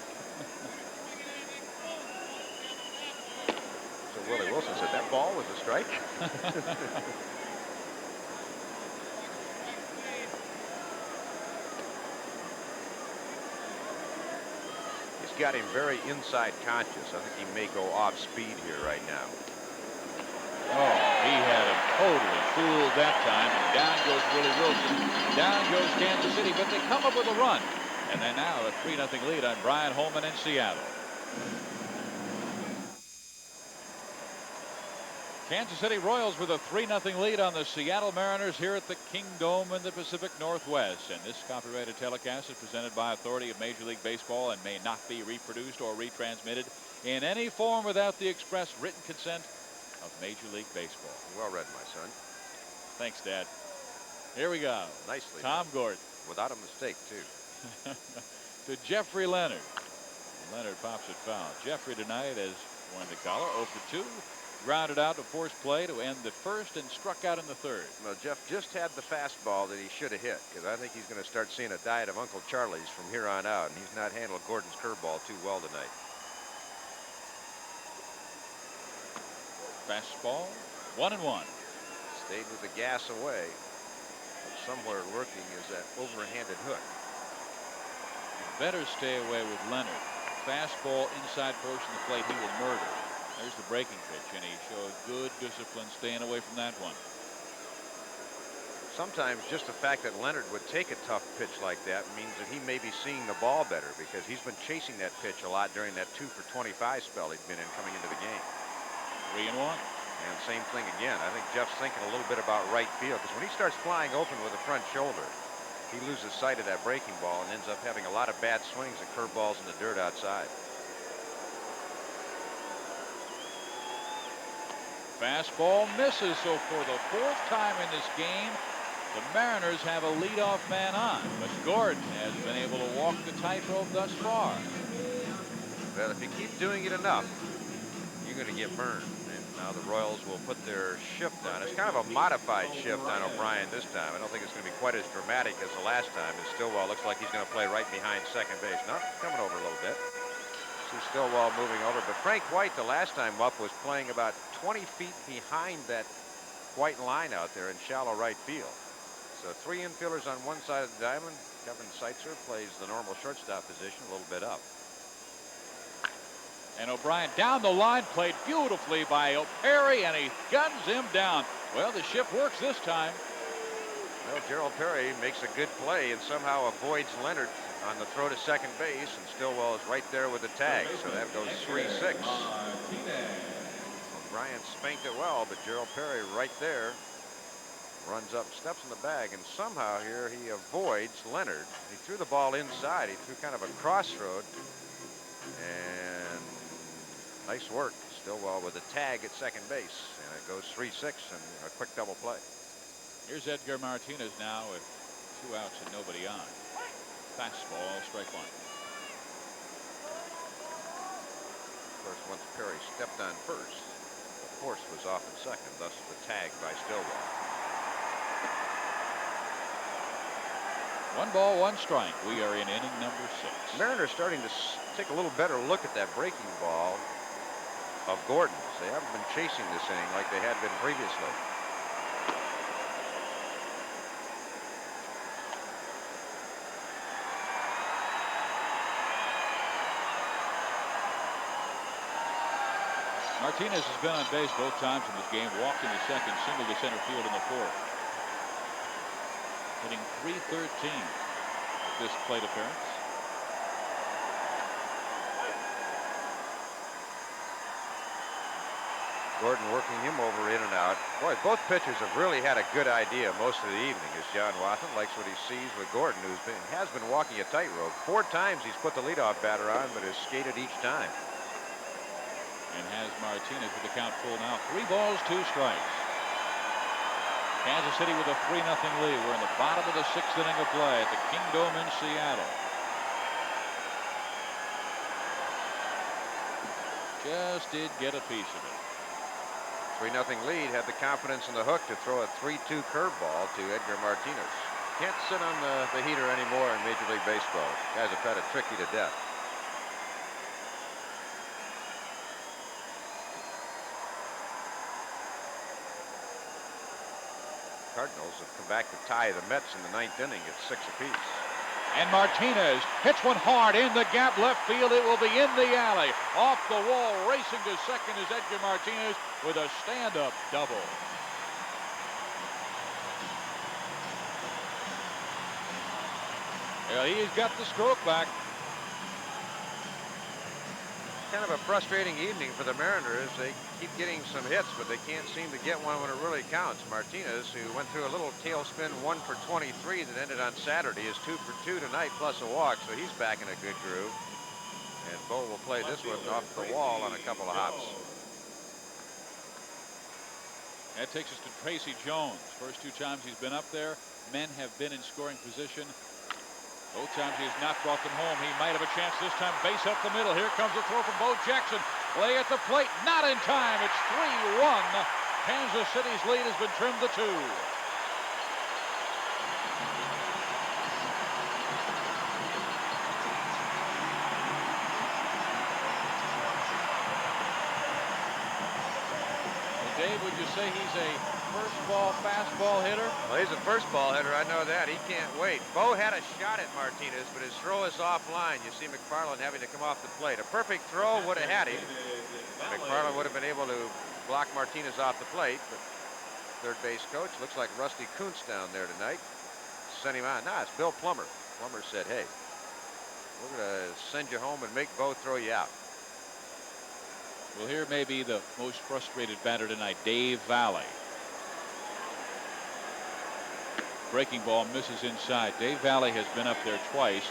So Willie Wilson said that ball was a strike. Got him very inside conscious. I think he may go off speed here right now. Oh, he had him totally fooled that time, and down goes Willie Wilson. Down goes Kansas City, but they come up with a run, and they now a 3-0 lead on Brian Holman in Seattle. Kansas City Royals with a 3-0 lead on the Seattle Mariners here at the Kingdome in the Pacific Northwest. And this copyrighted telecast is presented by authority of Major League Baseball and may not be reproduced or retransmitted in any form without the express written consent of Major League Baseball. Well read, my son. Thanks, Dad. Here we go. Nicely Tom done. Gordon. Without a mistake, too. To Jeffrey Leonard. Leonard pops it foul. Jeffrey tonight has won the collar, 0 for 2. Grounded out to force play to end the first and struck out in the third. Well, Jeff just had the fastball that he should have hit, because I think he's going to start seeing a diet of Uncle Charlie's from here on out, and he's not handled Gordon's curveball too well tonight. Fastball, 1-1. Stayed with the gas away, but somewhere lurking is that overhanded hook. Better stay away with Leonard. Fastball inside portion of the plate, he will murder. There's the breaking pitch, and he showed good discipline staying away from that one. Sometimes just the fact that Leonard would take a tough pitch like that means that he may be seeing the ball better, because he's been chasing that pitch a lot during that 2 for 25 spell he'd been in coming into the game. 3-1. And same thing again. I think Jeff's thinking a little bit about right field, because when he starts flying open with the front shoulder, he loses sight of that breaking ball and ends up having a lot of bad swings at curveballs in the dirt outside. Fastball misses, so for the 4th time in this game, the Mariners have a leadoff man on, but Gordon has been able to walk the tightrope thus far. Well, if you keep doing it enough, you're going to get burned. And now the Royals will put their shift on. It's kind of a modified shift on O'Brien this time. I don't think it's going to be quite as dramatic as the last time. And Stillwell looks like he's going to play right behind second base. No, coming over a little bit. See Stillwell moving over, but Frank White the last time up was playing about 20 feet behind that white line out there in shallow right field. So 3 infielders on one side of the diamond. Kevin Seitzer plays the normal shortstop position, a little bit up. And O'Brien down the line, played beautifully by Perry, and he guns him down. Well, the shift works this time. Well, Gerald Perry makes a good play and somehow avoids Leonard on the throw to second base, and Stillwell is right there with the tag, so that goes 3-6. O'Brien spanked it well, but Gerald Perry right there runs up, steps in the bag, and somehow here he avoids Leonard. He threw the ball inside. He threw kind of a crossroad, and nice work. Stillwell with a tag at second base, and it goes 3-6 and a quick double play. Here's Edgar Martinez now with 2 outs and nobody on. Fastball, strike 1. Of course, once Perry stepped on first, the force was off in second, thus the tag by Stillwell. 1 ball, 1 strike. We are in inning number 6. Mariners starting to take a little better look at that breaking ball of Gordon's. They haven't been chasing this inning like they had been previously. Martinez has been on base both times in this game, walked in the second, singled to center field in the 4th. Hitting .313. this plate appearance. Gordon working him over in and out. Boy, both pitchers have really had a good idea most of the evening, as John Wathan likes what he sees with Gordon, who has been walking a tightrope. 4 times he's put the leadoff batter on, but has skated each time. And has Martinez with the count full now. 3 balls, 2 strikes. Kansas City with a 3-0 lead. We're in the bottom of the 6th inning of play at the Kingdome in Seattle. Just did get a piece of it. 3-0 lead, had the confidence in the hook to throw a 3-2 curveball to Edgar Martinez. Can't sit on the heater anymore in Major League Baseball. Guys have tried to trick you to death. Cardinals have come back to tie the Mets in the 9th inning at 6 apiece. And Martinez hits one hard in the gap left field. It will be in the alley. Off the wall, racing to second is Edgar Martinez with a stand-up double. Yeah, he's got the stroke back. Kind of a frustrating evening for the Mariners. They keep getting some hits, but they can't seem to get one when it really counts. Martinez, who went through a little tailspin 1 for 23 that ended on Saturday, is 2 for 2 tonight plus a walk, so he's back in a good groove. And Bo will play this one off the wall on a couple of hops. That takes us to Tracy Jones. First 2 times he's been up there, men have been in scoring position. Both times he has not brought them home. He might have a chance this time. Base up the middle. Here comes a throw from Bo Jackson. Lay at the plate. Not in time. It's 3-1. Kansas City's lead has been trimmed to 2. Dave, would you say he's a first ball fastball hitter? Well, he's a first ball hitter. I know that. He can't wait. Bo had a shot at Martinez, but his throw is offline. You see McFarland having to come off the plate. A perfect throw would have had him. McFarland would have been able to block Martinez off the plate, but third base coach looks like Rusty Kuntz down there tonight. Sent him on. Nah, it's Bill Plummer. Plummer said, hey, we're going to send you home and make Bo throw you out. Well, here may be the most frustrated batter tonight, Dave Valley. Breaking ball misses inside. Dave Valley has been up there twice.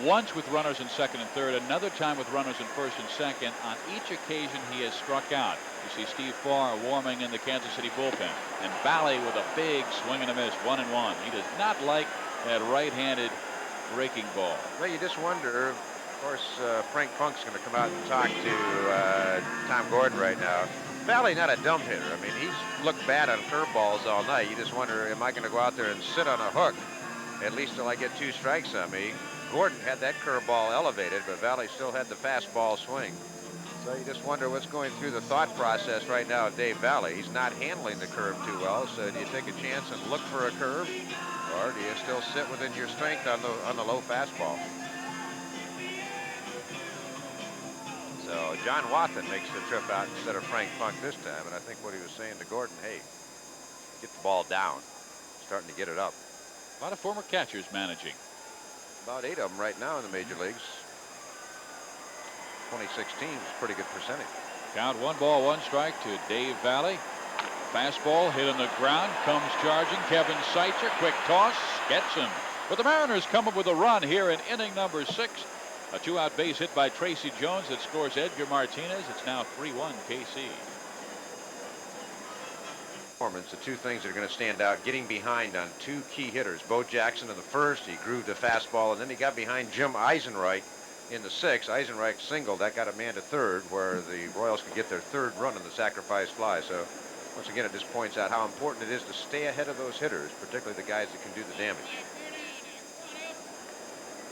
Once with runners in second and third, another time with runners in first and second. On each occasion, he has struck out. You see Steve Farr warming in the Kansas City bullpen. And Valley with a big swing and a miss, 1-1. He does not like that right-handed breaking ball. Well, you just wonder. Of course, Frank Funk's going to come out and talk to Tom Gordon right now. Valley not a dumb hitter. I mean, he's looked bad on curveballs all night. You just wonder, am I going to go out there and sit on a hook at least till I get 2 strikes on me? Gordon had that curveball elevated, but Valley still had the fastball swing. So you just wonder what's going through the thought process right now of Dave Valley. He's not handling the curve too well. So do you take a chance and look for a curve, or do you still sit within your strength on the low fastball? So John Wathan makes the trip out instead of Frank Funk this time, and I think what he was saying to Gordon, hey, get the ball down, starting to get it up. A lot of former catchers managing. About 8 of them right now in the major leagues. 2016 is a pretty good percentage. Count 1 ball, 1 strike to Dave Valley. Fastball hit on the ground, comes charging Kevin Seitzer. Quick toss, gets him. But the Mariners come up with a run here in inning number 6. A 2-out base hit by Tracy Jones that scores Edgar Martinez. It's now 3-1 KC. The 2 things that are going to stand out, getting behind on 2 key hitters. Bo Jackson in the first, he grooved a fastball, and then he got behind Jim Eisenreich in the 6th. Eisenreich singled, that got a man to third, where the Royals could get their 3rd run in the sacrifice fly. So once again, it just points out how important it is to stay ahead of those hitters, particularly the guys that can do the damage.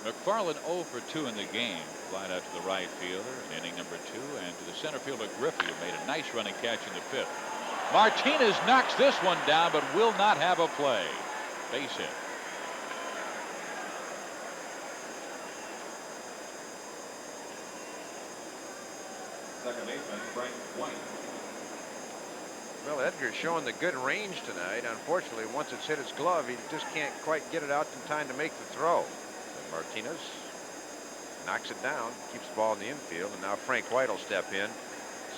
McFarland 0 for 2 in the game. Flied out to the right fielder in inning number 2, and to the center fielder Griffey, who made a nice running catch in the 5th. Martinez knocks this one down, but will not have a play. Base hit. Second baseman, Frank White. Well, Edgar's showing the good range tonight. Unfortunately, once it's hit his glove, he just can't quite get it out in time to make the throw. Martinez knocks it down, keeps the ball in the infield, and now Frank White will step in.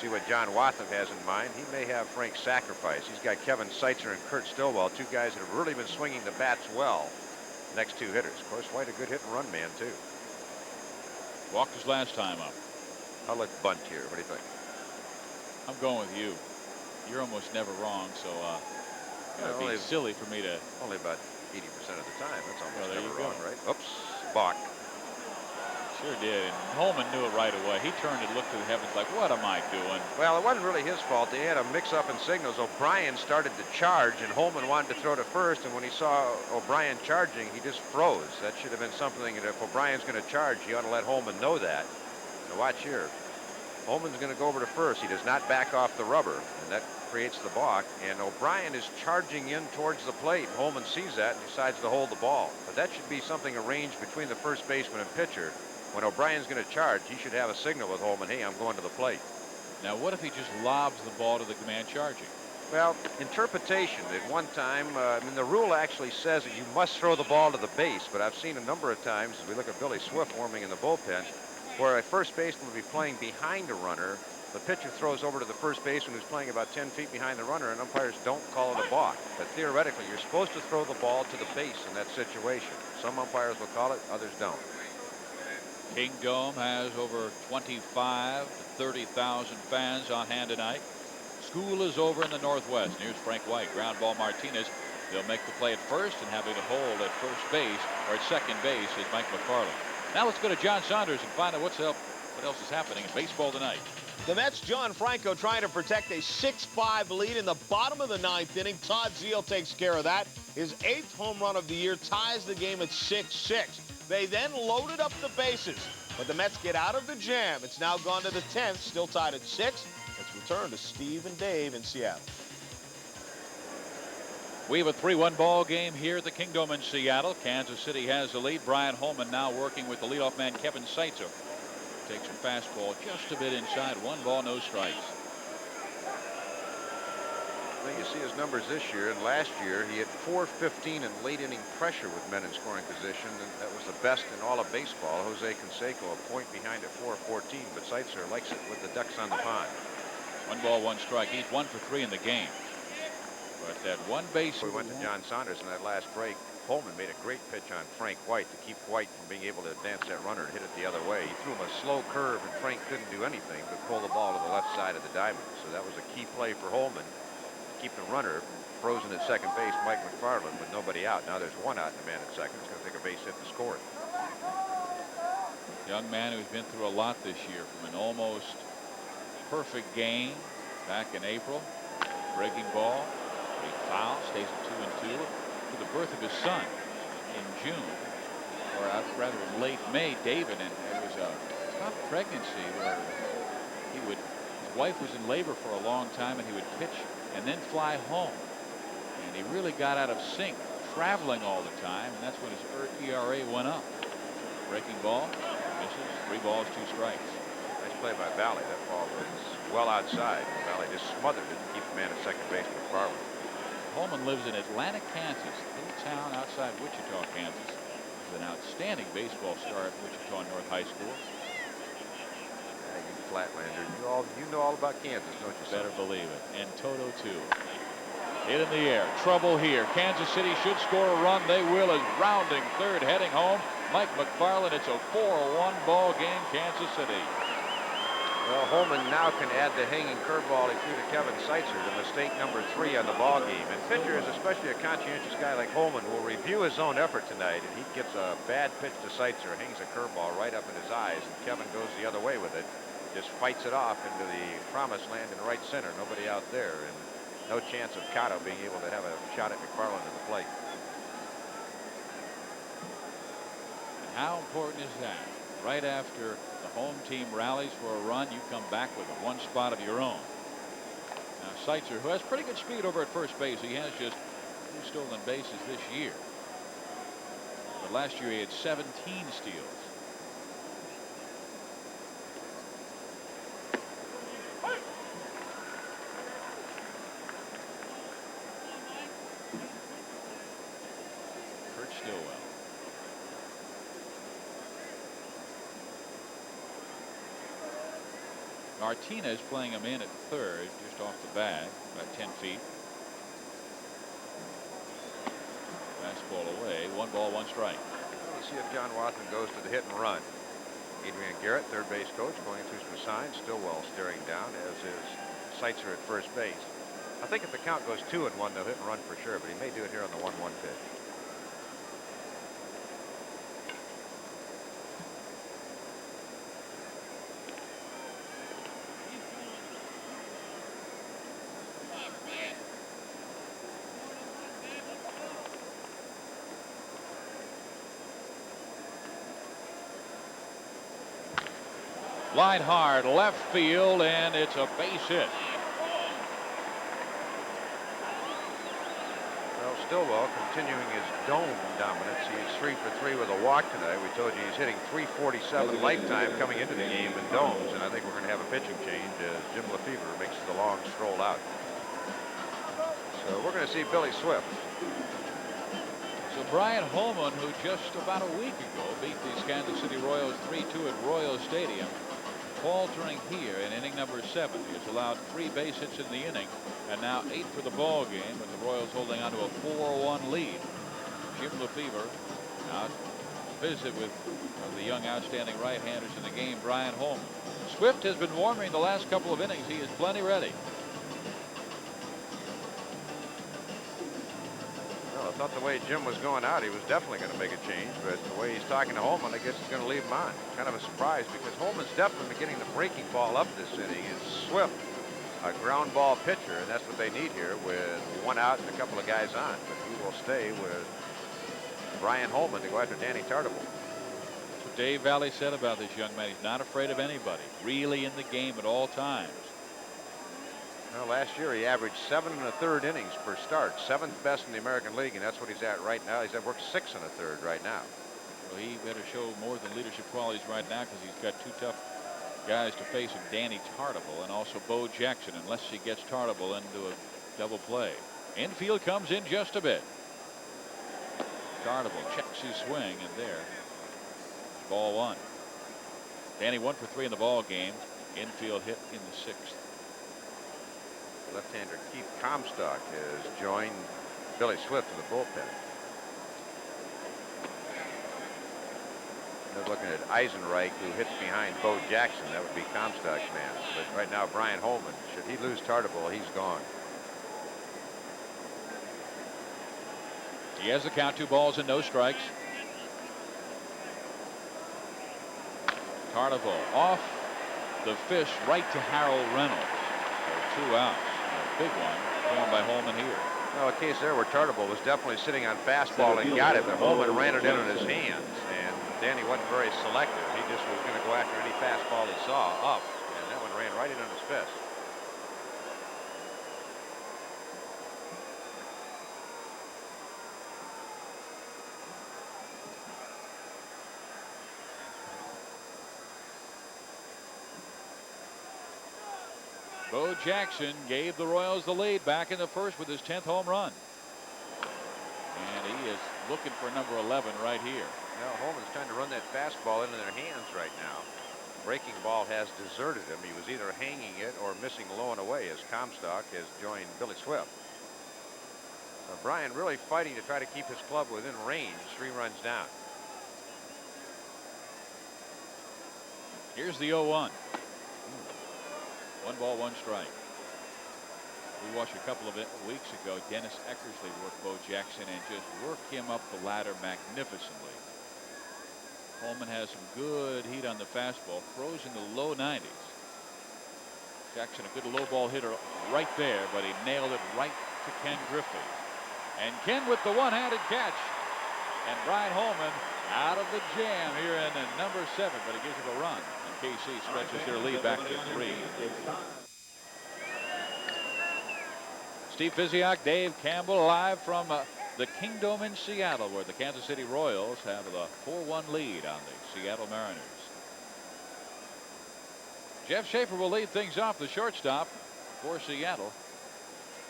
See what John Wathan has in mind. He may have Frank sacrifice. He's got Kevin Seitzer and Kurt Stillwell, two guys that have really been swinging the bats well. Next two hitters. Of course, White a good hit and run man, too. Walked his last time up. I'll let bunt here. What do you think? I'm going with you. You're almost never wrong, so it would be silly for me to. Only about 80% of the time. That's almost Well, never wrong, right? Oops. Balk. Sure did. And Holman knew it right away. He turned and looked to the heavens like, what am I doing? Well, it wasn't really his fault. They had a mix-up in signals. O'Brien started to charge, and Holman wanted to throw to first, and when he saw O'Brien charging, he just froze. That should have been something that if O'Brien's going to charge, you ought to let Holman know that. Now watch here. Holman's going to go over to first. He does not back off the rubber, and that creates the balk. And O'Brien is charging in towards the plate. Holman sees that and decides to hold the ball. But that should be something arranged between the first baseman and pitcher. When O'Brien's going to charge, he should have a signal with Holman, hey, I'm going to the plate. Now, what if he just lobs the ball to the man charging? Well, interpretation. At one time, I mean, the rule actually says that you must throw the ball to the base, but I've seen a number of times, as we look at Billy Swift warming in the bullpen, where a first baseman would be playing behind a runner, the pitcher throws over to the first baseman who's playing about 10 feet behind the runner, and umpires don't call it a balk. But theoretically, you're supposed to throw the ball to the base in that situation. Some umpires will call it, others don't. Kingdome has over 25 to 30,000 fans on hand tonight. School is over in the Northwest. Here's Frank White. Ground ball Martinez. They'll make the play at first, and having to hold at first base or at second base is Mike McFarland. Now let's go to John Saunders and find out what else is happening in baseball tonight. The Mets' John Franco trying to protect a 6-5 lead in the bottom of the ninth inning. Todd Zeile takes care of that. His 8th home run of the year ties the game at 6-6. They then loaded up the bases, but the Mets get out of the jam. It's now gone to the 10th, still tied at 6. Let's return to Steve and Dave in Seattle. We have a 3-1 ball game here at the Kingdome in Seattle. Kansas City has the lead. Brian Holman now working with the leadoff man Kevin Seitzer. Takes a fastball just a bit inside. 1 ball, no strikes. Well, you see his numbers this year, and last year he had .415 in late inning pressure with men in scoring position, and that was the best in all of baseball. Jose Canseco a point behind at .414, but Seitzer likes it with the ducks on the pond. 1 ball, 1 strike. He's 1 for 3 in the game. But that one base. We went to John Saunders in that last break. Holman made a great pitch on Frank White to keep White from being able to advance that runner and hit it the other way. He threw him a slow curve, and Frank couldn't do anything but pull the ball to the left side of the diamond. So that was a key play for Holman. Keep the runner frozen at second base, Mike McFarland, with nobody out. Now there's 1 out and a man at second. He's going to take a base hit to score it. Young man who's been through a lot this year, from an almost perfect game back in April. Breaking ball, a foul, stays at 2-2. To the birth of his son in June, or rather late May, David, and it was a tough pregnancy where his wife was in labor for a long time, and he would pitch and then fly home. And he really got out of sync, traveling all the time, and that's when his ERA went up. Breaking ball, misses, 3 balls, 2 strikes. Nice play by Valley. That ball was well outside. Valley just smothered it to keep the man at second base, McFarland. Holman lives in Atlantic, Kansas, a little town outside Wichita, Kansas. He's an outstanding baseball star at Wichita North High School. Yeah, you Flatlander, you know all about Kansas, don't you? Better believe it. And Toto too. Hit in the air. Trouble here. Kansas City should score a run. They will, as rounding third, heading home. Mike McFarland. It's a 4-1 ball game, Kansas City. Well, Holman now can add the hanging curveball he threw to Kevin Seitzer, the mistake number 3 on the ball game. And pitchers, especially a conscientious guy like Holman, will review his own effort tonight. And he gets a bad pitch to Seitzer, hangs a curveball right up in his eyes, and Kevin goes the other way with it. Just fights it off into the promised land in right center. Nobody out there, and no chance of Cotto being able to have a shot at McFarland at the plate. And how important is that? Right after the home team rallies for a run, you come back with 1 spot of your own. Now Seitzer, who has pretty good speed over at first base, he has just 2 stolen bases this year. But last year he had 17 steals. Kurt Stillwell. Martinez playing him in at third, just off the bag, about 10 feet. Fastball away. 1 ball, 1 strike. We'll see if John Watson goes to the hit and run. Adrian Garrett, third base coach, going through some signs. Stillwell staring down, as is Seitzer at first base. I think if the count goes 2-1, they'll hit and run for sure, but he may do it here on the 1-1 pitch. Line hard left field, and it's a base hit. Well, Stillwell continuing his dome dominance. He's 3 for 3 with a walk tonight. We told you he's hitting .347 lifetime coming into the game in domes, and I think we're going to have a pitching change as Jim Lefevre makes the long stroll out. So we're going to see Billy Swift. So Brian Holman, who just about a week ago beat these Kansas City Royals 3-2 at Royal Stadium, faltering here in inning number 7. He has allowed 3 base hits in the inning, and now 8 for the ball game, with the Royals holding on to a 4-1 lead. Jim Lefevre out to visit with one of the young outstanding right-handers in the game, Brian Holman. Swift has been warming the last couple of innings. He is plenty ready. Well, I thought the way Jim was going out, he was definitely going to make a change, but the way he's talking to Holman, I guess he's going to leave him on. Kind of a surprise, because Holman's definitely been getting the breaking ball up this inning. It's Swift, a ground ball pitcher, and that's what they need here with 1 out and a couple of guys on. But he will stay with Brian Holman to go after Danny Tartabull. That's what Dave Valley said about this young man. He's not afraid of anybody, really in the game at all times. Well, last year he averaged 7 1/3 innings per start, 7th best in the American League, and that's what he's at right now. He's at work 6 1/3 right now. Well, he better show more than leadership qualities right now, because he's got 2 tough guys to face him, Danny Tartabull and also Bo Jackson, unless he gets Tartabull into a double play. Infield comes in just a bit. Tartabull checks his swing, and there, ball 1. Danny 1 for 3 in the ball game. Infield hit in the 6th. Left-hander Keith Comstock has joined Billy Swift in the bullpen. They're looking at Eisenreich, who hits behind Bo Jackson. That would be Comstock's man. But right now, Brian Holman, should he lose Tartabull, he's gone. He has the count, 2 balls and no strikes. Tartabull off the fish right to Harold Reynolds. So 2 outs. Big one thrown by Holman here. Well, a case there where Tartabull was definitely sitting on fastball and got it, but Holman ran it in on his hands, and Danny wasn't very selective. He just was going to go after any fastball he saw up, and that one ran right in on his fist. Bo Jackson gave the Royals the lead back in the 1st with his 10th home run. And he is looking for number 11 right here. Now, Holman's trying to run that fastball into their hands right now. Breaking ball has deserted him. He was either hanging it or missing low and away, as Comstock has joined Billy Swift. So Brian really fighting to try to keep his club within range, 3 runs down. Here's the 0-1. 1 ball, 1 strike. We watched a couple of weeks ago. Dennis Eckersley work Bo Jackson and just work him up the ladder magnificently. Holman has some good heat on the fastball, throws in the low 90s. Jackson, a good low ball hitter right there, but he nailed it right to Ken Griffey. And Ken with the one-handed catch. And Brian Holman out of the jam here in number 7, but he gives him a run. KC stretches their lead back to 3. Steve Physioc, Dave Campbell live from the Kingdome in Seattle, where the Kansas City Royals have a 4-1 lead on the Seattle Mariners. Jeff Schaefer will lead things off, the shortstop for Seattle.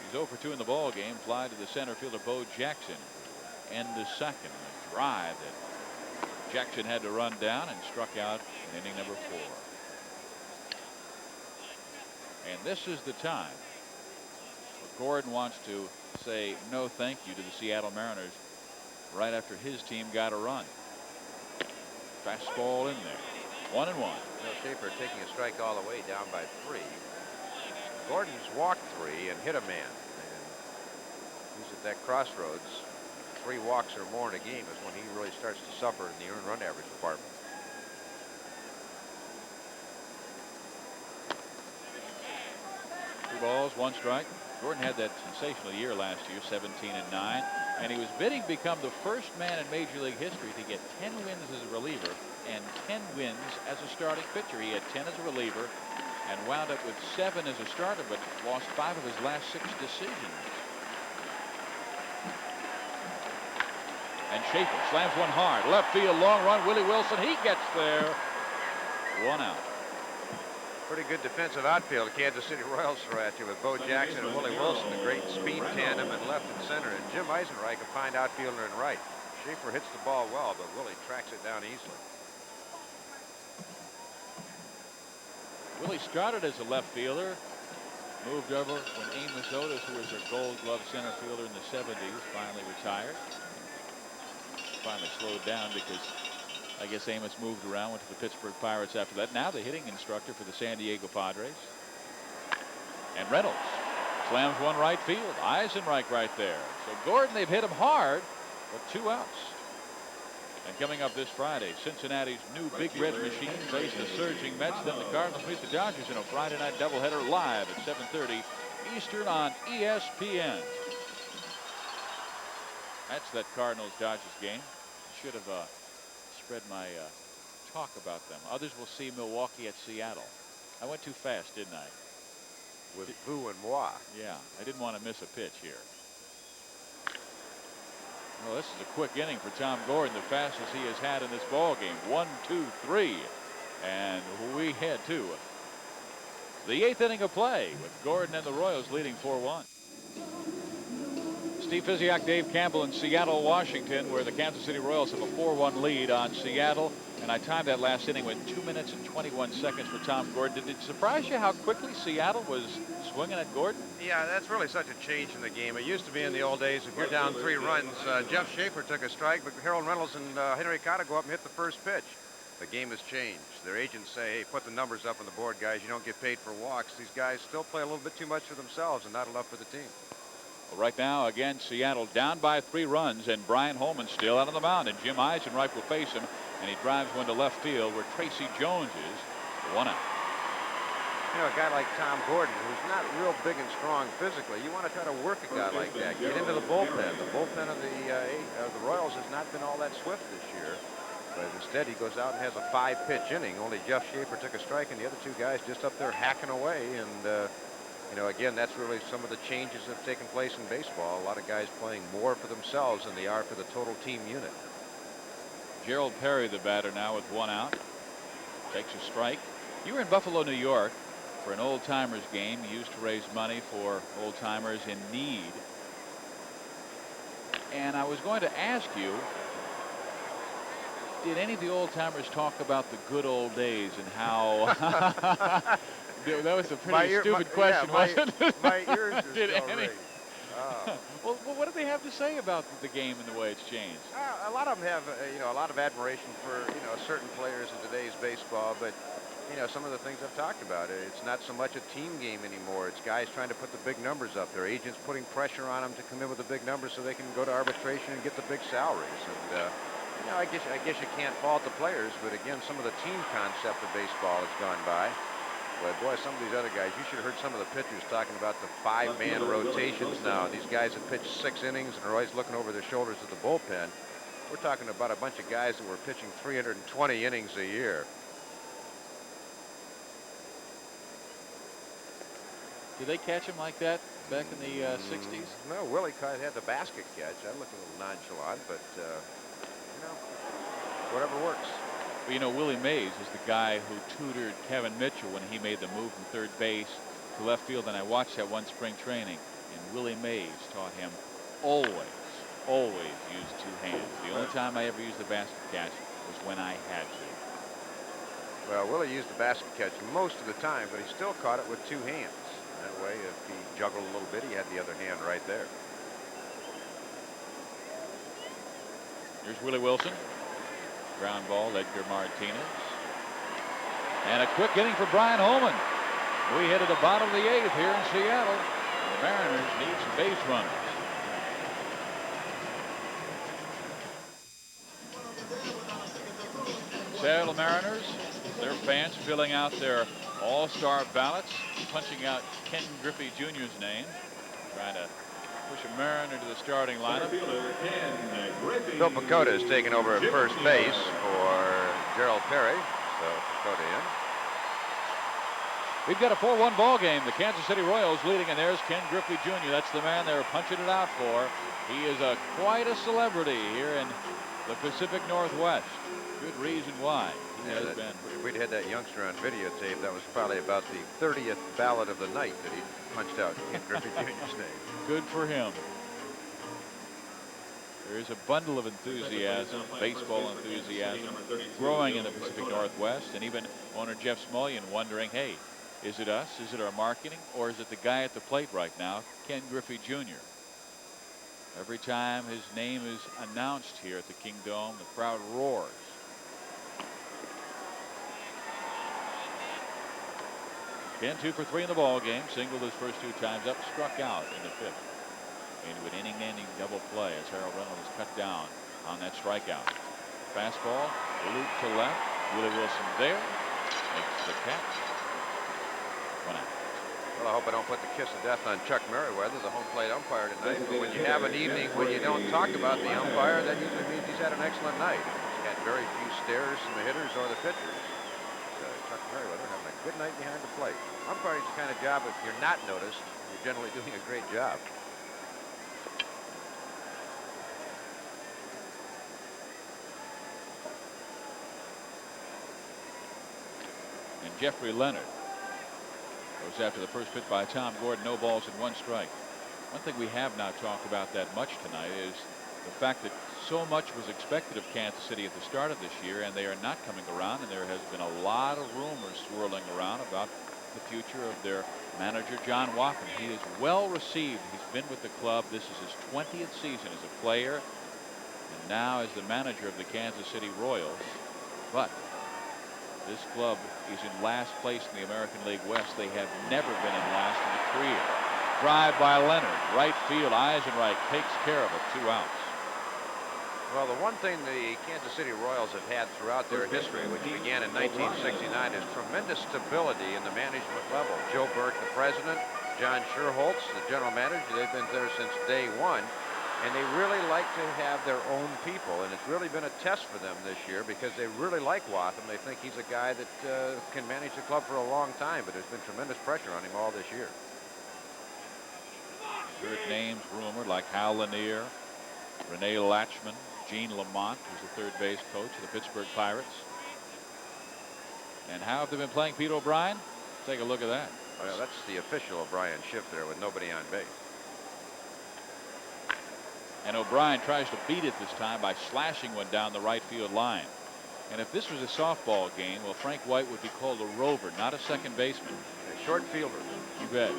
He's 0 for 2 in the ball game. Fly to the center fielder Bo Jackson. End the 2nd. A drive that Jackson had to run down and struck out in inning number 4. And this is the time where Gordon wants to say no thank you to the Seattle Mariners right after his team got a run. Fastball in there. 1-1. Bill Schaefer taking a strike all the way down by 3. Gordon's walked 3 and hit a man. And he's at that crossroads. 3 walks or more in a game is when he really starts to suffer in the earned run average department. Two balls, 1 strike. Gordon had that sensational year last year, 17-9, and he was bidding to become the first man in Major League history to get 10 wins as a reliever and 10 wins as a starting pitcher. He had 10 as a reliever and wound up with 7 as a starter, but lost 5 of his last 6 decisions. And Schaefer slams one hard. Left field, long run. Willie Wilson, he gets there. 1 out. Pretty good defensive outfield. Kansas City Royals throw at you with Bo Jackson and Willie Wilson, a great speed tandem in left and center, and Jim Eisenreich, a fine outfielder in right. Schaefer hits the ball well, but Willie tracks it down easily. Willie started as a left fielder, moved over when Amos Otis, who was a Gold Glove center fielder in the 70s, finally retired. Finally slowed down because I guess Amos moved around, went to the Pittsburgh Pirates after that. Now the hitting instructor for the San Diego Padres. And Reynolds slams one right field. Eisenreich right there. So Gordon, they've hit him hard, but 2 outs. And coming up this Friday, Cincinnati's new Big Red Machine face the surging Mets. Then the Cardinals meet the Dodgers in a Friday night doubleheader live at 7:30 Eastern on ESPN. That's that Cardinals-Dodgers game. Should have spread my talk about them. Others will see Milwaukee at Seattle. I went too fast, didn't I? With vous and moi. Yeah, I didn't want to miss a pitch here. Well, this is a quick inning for Tom Gordon, the fastest he has had in this ball game. 1, 2, 3, and we head to the 8th inning of play with Gordon and the Royals leading 4-1. Steve Physioc, Dave Campbell in Seattle, Washington, where the Kansas City Royals have a 4-1 lead on Seattle. And I timed that last inning with 2 minutes and 21 seconds for Tom Gordon. Did it surprise you how quickly Seattle was swinging at Gordon? Yeah, that's really such a change in the game. It used to be in the old days, if you're down 3 runs, Jeff Schaefer took a strike, but Harold Reynolds and Henry Cotta go up and hit the first pitch. The game has changed. Their agents say, hey, put the numbers up on the board, guys. You don't get paid for walks. These guys still play a little bit too much for themselves and not enough for the team. Well, right now, again, Seattle down by 3 runs, and Brian Holman still out on the mound, and Jim Eisenreich will face him, and he drives one to left field where Tracy Jones is. 1 out. You know, a guy like Tom Gordon, who's not real big and strong physically, you want to try to work a guy like that. Get into the bullpen. The bullpen of the Royals has not been all that swift this year. But instead, he goes out and has a 5-pitch inning. Only Jeff Schaefer took a strike, and the other 2 guys just up there hacking away. And, you know, again, that's really some of the changes that have taken place in baseball. A lot of guys playing more for themselves than they are for the total team unit. Gerald Perry, the batter, now with 1 out. Takes a strike. You were in Buffalo, New York for an old-timers game. You used to raise money for old-timers in need. And I was going to ask you, did any of the old-timers talk about the good old days and how... That was a pretty stupid question, wasn't it? My ears are did still any? ringing. Oh. Well, what do they have to say about the game and the way it's changed? A lot of them have, you know, a lot of admiration for, you know, certain players in today's baseball, but, you know, some of the things I've talked about, it's not so much a team game anymore. It's guys trying to put the big numbers up there, agents putting pressure on them to come in with the big numbers so they can go to arbitration and get the big salaries. And, you know, I guess you can't fault the players, but again, some of the team concept of baseball has gone by. But boy, some of these other guys, you should have heard some of the pitchers talking about the 5-man rotations now. These guys have pitched 6 innings and are always looking over their shoulders at the bullpen. We're talking about a bunch of guys that were pitching 320 innings a year. Did they catch him like that back in the 60s? No, Willie had the basket catch. That looked a little nonchalant, but, you know, whatever works. But, you know, Willie Mays is the guy who tutored Kevin Mitchell when he made the move from third base to left field. And I watched that one spring training, and Willie Mays taught him always use 2 hands. The only time I ever used the basket catch was when I had to. Well, Willie used the basket catch most of the time, but he still caught it with 2 hands. That way, if he juggled a little bit, he had the other hand right there. Here's Willie Wilson. Ground ball, Edgar Martinez. And a quick inning for Brian Holman. We hit at the bottom of the 8th here in Seattle. The Mariners need some base runners. Seattle Mariners, their fans filling out their all-star ballots, punching out Ken Griffey Jr.'s name, trying to push a Mariner to the starting lineup. Bill Pacoda is taking over at first base for Gerald Perry. So Pacoda in. We've got a 4-1 ball game. The Kansas City Royals leading, and there's Ken Griffey Jr. That's the man they're punching it out for. He is quite a celebrity here in the Pacific Northwest. Good reason why. He has been. If we'd had that youngster on videotape, that was probably about the 30th ballot of the night that he punched out Ken Griffey Jr.'s name. Good for him. There is a bundle of enthusiasm, baseball enthusiasm, growing in the Pacific Northwest, and even owner Jeff Smulyan wondering, hey, is it us? Is it our marketing? Or is it the guy at the plate right now, Ken Griffey Jr.? Every time his name is announced here at the Kingdome, the crowd roars. Ken 2 for 3 in the ball game. Singled his first 2 times up, struck out in the 5th. Into an inning-ending double play as Harold Reynolds is cut down on that strikeout. Fastball, loop to left. Willie Wilson there. Makes the catch. 1 out. Well, I hope I don't put the kiss of death on Chuck Merriweather, the home plate umpire tonight. But when you have an evening when you don't talk about the umpire, that usually means he's had an excellent night. He's got very few stares from the hitters or the pitchers. Chuck Merriweather having a good night behind the plate. Umpiring's the kind of job, if you're not noticed, you're generally doing a great job. And Jeffrey Leonard goes after the first pitch by Tom Gordon. No balls and 1 strike. One thing we have not talked about that much tonight is the fact that so much was expected of Kansas City at the start of this year, and they are not coming around, and there has been a lot of rumors swirling around about the future of their manager, John Wathan. He is well received. He's been with the club. This is his 20th season as a player, and now as the manager of the Kansas City Royals. But this club is in last place in the American League West. They have never been in last in the career. Drive by Leonard, right field, Eisenreich takes care of it, 2 outs. Well, the one thing the Kansas City Royals have had throughout their history, which began in 1969, is tremendous stability in the management level. Joe Burke, the president, John Sherholtz, the general manager, they've been there since day one, and they really like to have their own people, and it's really been a test for them this year because they really like Wathan. They think he's a guy that can manage the club for a long time, but there's been tremendous pressure on him all this year. Heard names rumored like Hal Lanier, Rene Latchman, Gene Lamont, who's the third base coach of the Pittsburgh Pirates. And how have they been playing Pete O'Brien? Take a look at that. Well, that's the official O'Brien shift there with nobody on base. And O'Brien tries to beat it this time by slashing one down the right field line. And if this was a softball game, well, Frank White would be called a rover, not a second baseman. A short fielder. You bet.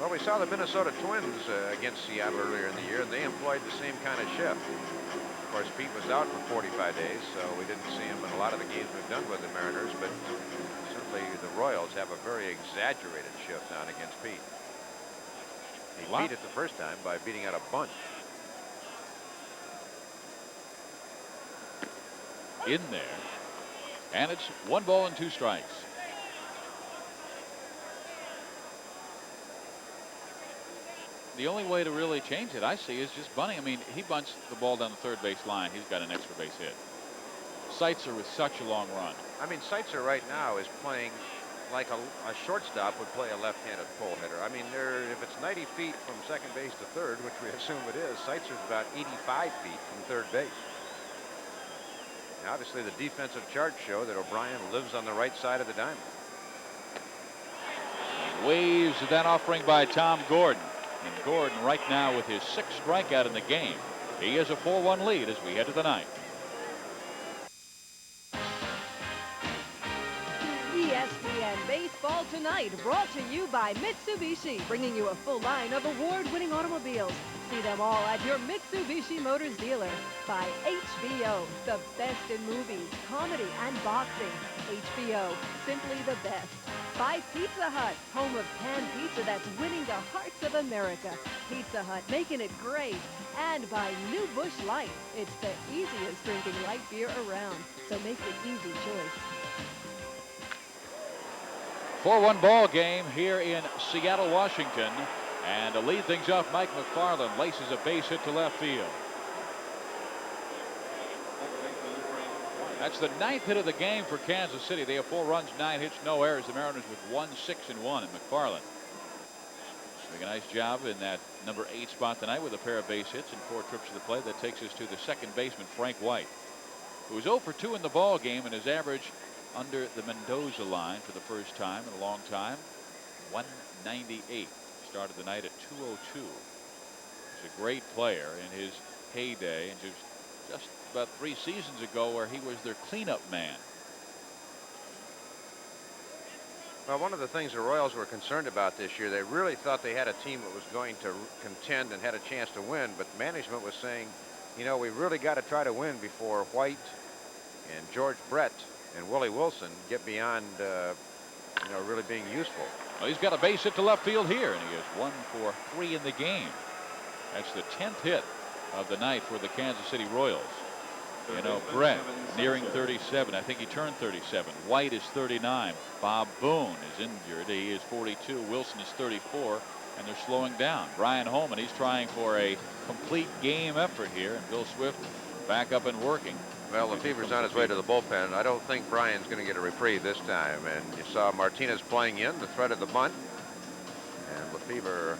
Well, we saw the Minnesota Twins against Seattle earlier in the year, and they employed the same kind of shift. Of course, Pete was out for 45 days, so we didn't see him in a lot of the games we've done with the Mariners, but certainly the Royals have a very exaggerated shift on against Pete. He beat it the first time by beating out a bunt. In there, and it's 1 ball and 2 strikes. The only way to really change it, I see, is just bunting. I mean, he bunts the ball down the third base line. He's got an extra base hit. Seitzer with such a long run. I mean, Seitzer right now is playing like a shortstop would play a left-handed pull hitter. I mean, if it's 90 feet from second base to third, which we assume it is, Seitzer's about 85 feet from third base. Now, obviously, the defensive charts show that O'Brien lives on the right side of the diamond. Waves that offering by Tom Gordon. And Gordon right now with his 6th strikeout in the game. He has a 4-1 lead as we head to the 9th. ESPN Baseball Tonight, brought to you by Mitsubishi, bringing you a full line of award-winning automobiles. See them all at your Mitsubishi Motors dealer. By HBO, the best in movies, comedy, and boxing. HBO, simply the best. By Pizza Hut, home of pan pizza that's winning the hearts of America. Pizza Hut, making it great. And by New Busch Light. It's the easiest drinking light beer around, so make the easy choice. 4-1 ball game here in Seattle, Washington. And to lead things off, Mike McFarland laces a base hit to left field. That's the 9th hit of the game for Kansas City. They have 4 runs, 9 hits, no errors. The Mariners with 1-6-1, and McFarland doing a nice job in that number 8 spot tonight with a pair of base hits and 4 trips to the plate. That takes us to the second baseman, Frank White, who was 0 for 2 in the ball game and his average under the Mendoza line for the first time in a long time, 198. Started the night at 202. He's a great player in his heyday, and just about 3 seasons ago where he was their cleanup man. Well, one of the things the Royals were concerned about this year, they really thought they had a team that was going to contend and had a chance to win, but management was saying, you know, we really got to try to win before White and George Brett and Willie Wilson get beyond, you know, really being useful. Well, he's got a base hit to left field here, and he is 1 for 3 in the game. That's the 10th hit of the night for the Kansas City Royals. You know, Brett nearing 37. I think he turned 37. White is 39. Bob Boone is injured. He is 42. Wilson is 34, and they're slowing down. Brian Holman, he's trying for a complete game effort here, and Bill Swift back up and working. Well, Lefebvre's on his way to the bullpen. I don't think Brian's going to get a reprieve this time. And you saw Martinez playing in the threat of the bunt, and Lefebvre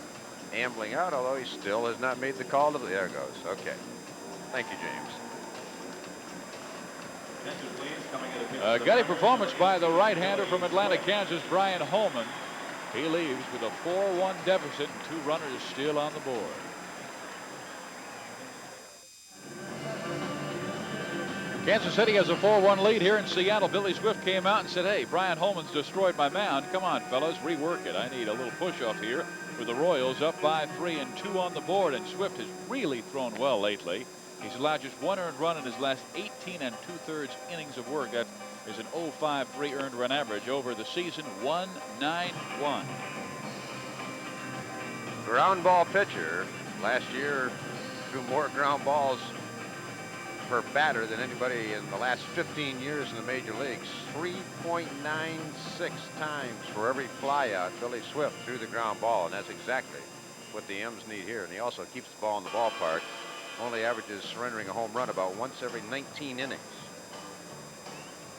ambling out, although he still has not made the call to the. There it goes. Okay. Thank you, James. Gutty performance by the right-hander from Atlanta, Kansas, Brian Holman. He leaves with a 4-1 deficit and 2 runners still on the board. Kansas City has a 4-1 lead here in Seattle. Billy Swift came out and said, hey, Brian Holman's destroyed my mound. Come on, fellas, rework it. I need a little push-off here for the Royals, up by 3 and 2 on the board. And Swift has really thrown well lately. He's allowed just 1 earned run in his last 18 2/3 innings of work. That is an 0.53 earned run average over the season, 191. Ground ball pitcher. Last year threw more ground balls per batter than anybody in the last 15 years in the major leagues. 3.96 times for every flyout Billy Swift threw the ground ball, and that's exactly what the M's need here. And he also keeps the ball in the ballpark. Only averages surrendering a home run about once every 19 innings.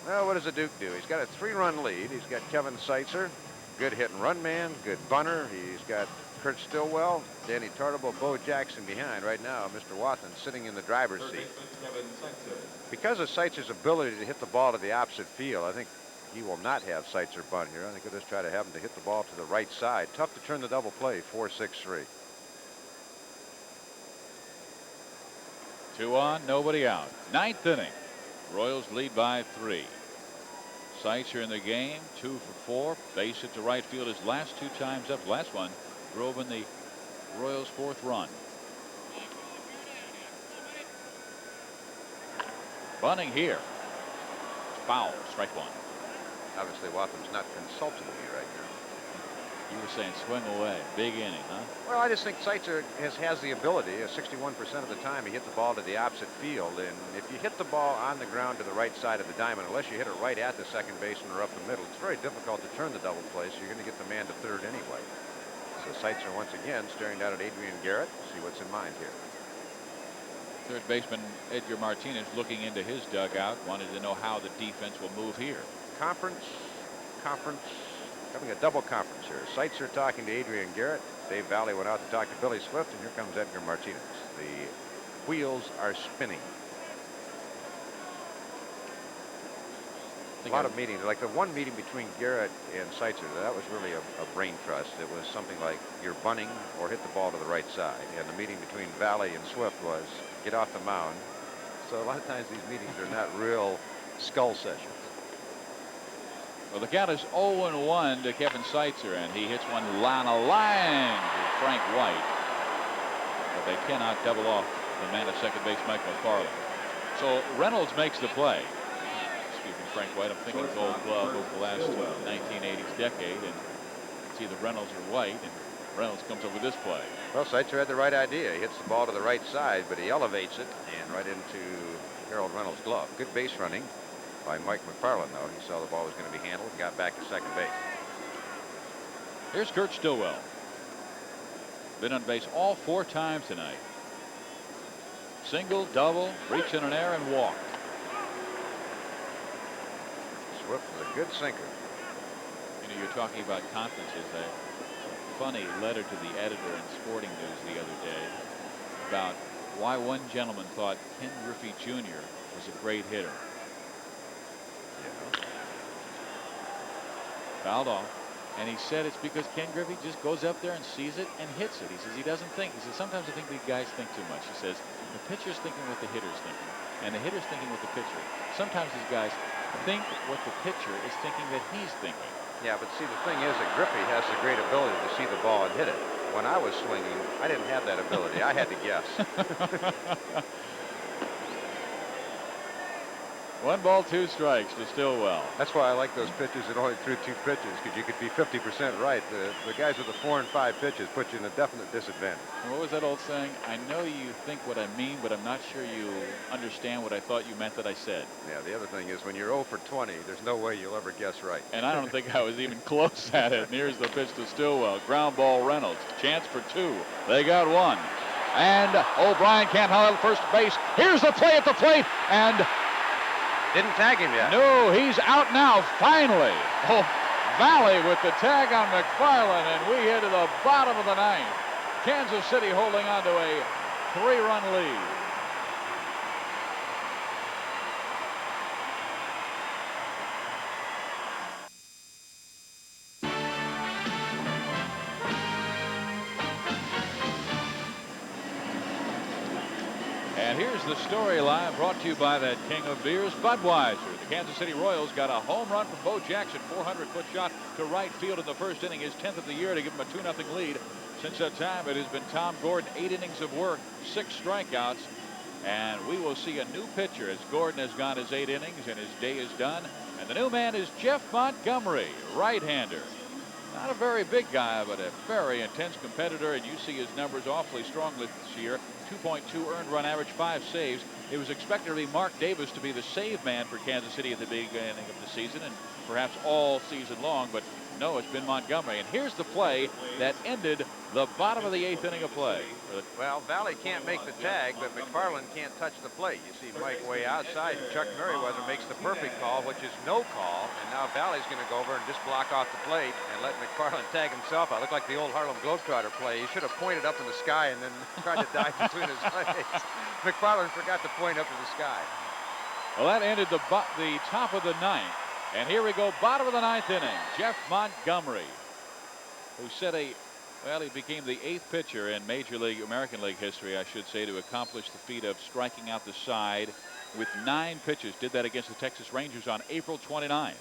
Well, what does the Duke do? He's got a 3-run lead. He's got Kevin Seitzer, good hit and run man, good bunter. He's got Kurt Stillwell, Danny Tartable, Bo Jackson behind. Right now, Mr. Watson sitting in the driver's seat. Because of Seitzer's ability to hit the ball to the opposite field, I think he will not have Seitzer bunt here. I think he'll just try to have him to hit the ball to the right side. Tough to turn the double play, 4-6-3. 2 on, nobody out. 9th inning. Royals lead by 3. Seitzer in the game, 2 for 4. Base hit to right field his last 2 times up. Last one drove in the Royals' 4th run. Bunting here. Foul, strike 1. Obviously, Watham's not consulting me right now. You were saying swing away. Big inning, huh? Well, I just think Seitzer has the ability. 61% of the time he hit the ball to the opposite field. And if you hit the ball on the ground to the right side of the diamond, unless you hit it right at the second baseman or up the middle, it's very difficult to turn the double play, so you're going to get the man to third anyway. So Seitzer once again staring down at Adrian Garrett. See what's in mind here. Third baseman Edgar Martinez looking into his dugout, wanted to know how the defense will move here. Conference, having a double conference here. Seitzer talking to Adrian Garrett. Dave Valley went out to talk to Billy Swift, and here comes Edgar Martinez. The wheels are spinning. A lot of meetings, like the one meeting between Garrett and Seitzer, that was really a brain trust. It was something like you're bunting or hit the ball to the right side. And the meeting between Valley and Swift was get off the mound. So a lot of times these meetings are not real skull sessions. Well, the count is 0-1 to Kevin Seitzer, and he hits one on a line to Frank White. But they cannot double off the man at second base, Mike McFarland. So Reynolds makes the play. Excuse me, Frank White. I'm thinking Gold Glove over the last 1980s decade, and it's either Reynolds or White, and Reynolds comes up with this play. Well, Seitzer had the right idea. He hits the ball to the right side, but he elevates it and right into Harold Reynolds' glove. Good base running by Mike McFarland, though. He saw the ball was going to be handled and got back to second base. Here's Kurt Stillwell. Been on base all 4 times tonight. Single, double, reach in an air, and walk. Swift with a good sinker. You know, you're talking about conferences. A funny letter to the editor in Sporting News the other day about why one gentleman thought Ken Griffey Jr. was a great hitter. Yeah. Fouled off. And he said it's because Ken Griffey just goes up there and sees it and hits it. He says he doesn't think. He says sometimes I think these guys think too much. He says the pitcher's thinking what the hitter's thinking, and the hitter's thinking what the pitcher. Sometimes these guys think what the pitcher is thinking that he's thinking. Yeah, but see, the thing is that Griffey has the great ability to see the ball and hit it. When I was swinging, I didn't have that ability. I had to guess. 1 ball, 2 strikes to Stillwell. That's why I like those pitchers that only threw 2 pitches, because you could be 50% right. The guys with the 4 and 5 pitches put you in a definite disadvantage. And what was that old saying? I know you think what I mean, but I'm not sure you understand what I thought you meant that I said. Yeah, the other thing is when you're 0 for 20, there's no way you'll ever guess right. And I don't think I was even close at it. And here's the pitch to Stillwell. Ground ball, Reynolds. Chance for 2. They got 1. And O'Brien can't handle first base. Here's the play at the plate. And didn't tag him yet. no, he's out now, finally. Oh, Valley with the tag on McFarland, and we hit to the bottom of the 9th. Kansas City holding on to a 3-run lead. And here's the storyline brought to you by that king of beers, Budweiser. The Kansas City Royals got a home run from Bo Jackson, 400-foot shot to right field in the first inning, his 10th of the year, to give him a 2-0 lead. Since that time, it has been Tom Gordon, 8 innings of work, 6 strikeouts, and we will see a new pitcher as Gordon has gone his 8 innings and his day is done. And the new man is Jeff Montgomery, right-hander. Not a very big guy, but a very intense competitor, and you see his numbers awfully strong this year. 2.2 earned run average, 5 saves. It was expected to be Mark Davis to be the save man for Kansas City at the beginning of the season and perhaps all season long, but no, it's been Montgomery. And here's the play that ended the bottom of the 8th inning of play. Well, Valley can't make the tag, but McFarland can't touch the plate. You see Mike way outside, and Chuck Merriweather makes the perfect call, which is no call. And now Valley's going to go over and just block off the plate and let McFarland tag himself out. Look like the old Harlem Globetrotter play. He should have pointed up in the sky and then tried to dive between his legs. McFarland forgot to point up to the sky. Well, that ended the top of the 9th. And here we go, bottom of the 9th inning. Jeff Montgomery, who set he became the 8th pitcher in Major League, American League history, I should say, to accomplish the feat of striking out the side with 9 pitches. Did that against the Texas Rangers on April 29th.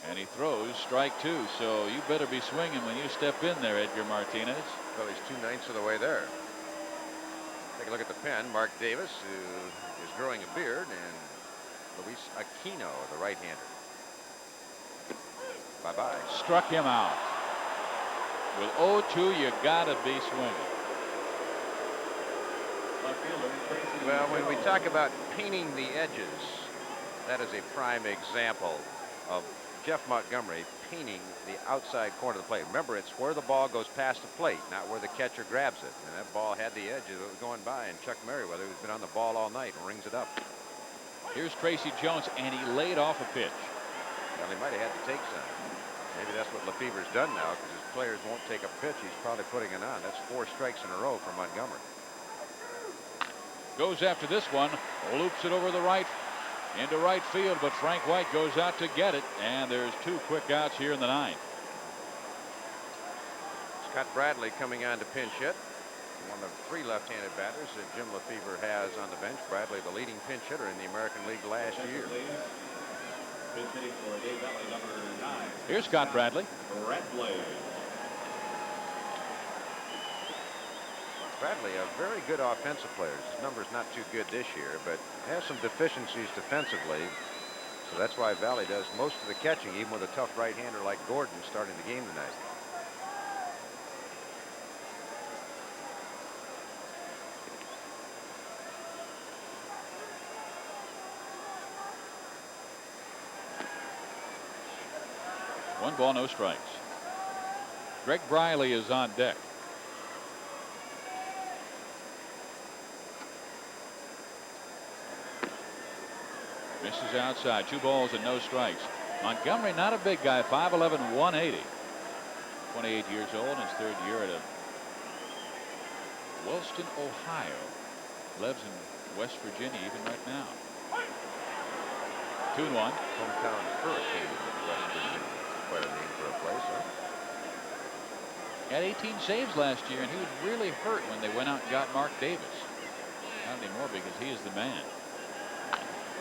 And he throws strike 2, so you better be swinging when you step in there, Edgar Martinez. Well, he's 2/9 of the way there. Take a look at the pen. Mark Davis, who is growing a beard, and Luis Aquino, the right-hander. Bye-bye. Struck him out. With 0-2, you gotta be swinging. Well, when we talk about painting the edges, that is a prime example of Jeff Montgomery painting the outside corner of the plate. Remember, it's where the ball goes past the plate, not where the catcher grabs it. And that ball had the edge as it was going by, and Chuck Merriweather, who's been on the ball all night, rings it up. Here's Tracy Jones, and he laid off a pitch. Well, he might have had to take some. Maybe that's what Lefebvre's done now, because his players won't take a pitch. He's probably putting it on. That's 4 strikes in a row for Montgomery. Goes after this one, loops it over the right into right field, but Frank White goes out to get it, and there's 2 quick outs here in the 9th. Scott Bradley coming on to pinch hit. One of 3 left-handed batters that Jim Lefebvre has on the bench. Bradley, the leading pinch hitter in the American League last year. Fifth hitting for Dave Valley, number 9. Here's Scott Bradley. Bradley, a very good offensive player. His number's not too good this year, but has some deficiencies defensively. So that's why Valley does most of the catching, even with a tough right-hander like Gordon starting the game tonight. One ball, no strikes. Greg Briley is on deck. Misses outside. 2 balls and no strikes. Montgomery, not a big guy, 5'11", 180. 28 years old, in his 3rd year at Wellston, Ohio. Lives in West Virginia even right now. 2-1. Hometown Hurricane in West Virginia. Quite a name for a place, huh? Had 18 saves last year, and he was really hurt when they went out and got Mark Davis. Not anymore because he is the man.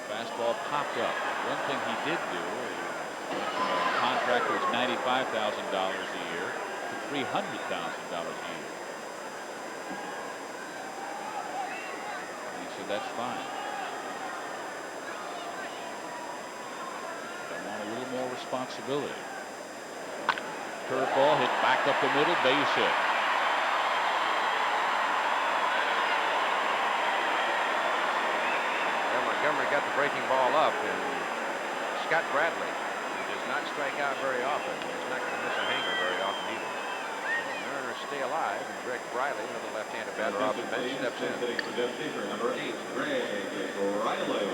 Fastball popped up. One thing he did do, he went from a contract that was $95,000 a year to $300,000 a year. And he said, that's fine. I want a little more responsibility. Curveball hit back up the middle, base hit. Montgomery got the breaking ball up, and Scott Bradley, who does not strike out very often, is not going to miss a hanger very often either. The Mariners stay alive, and Greg Briley, another left-handed batter off the bench, steps in. Number 8, Greg Briley.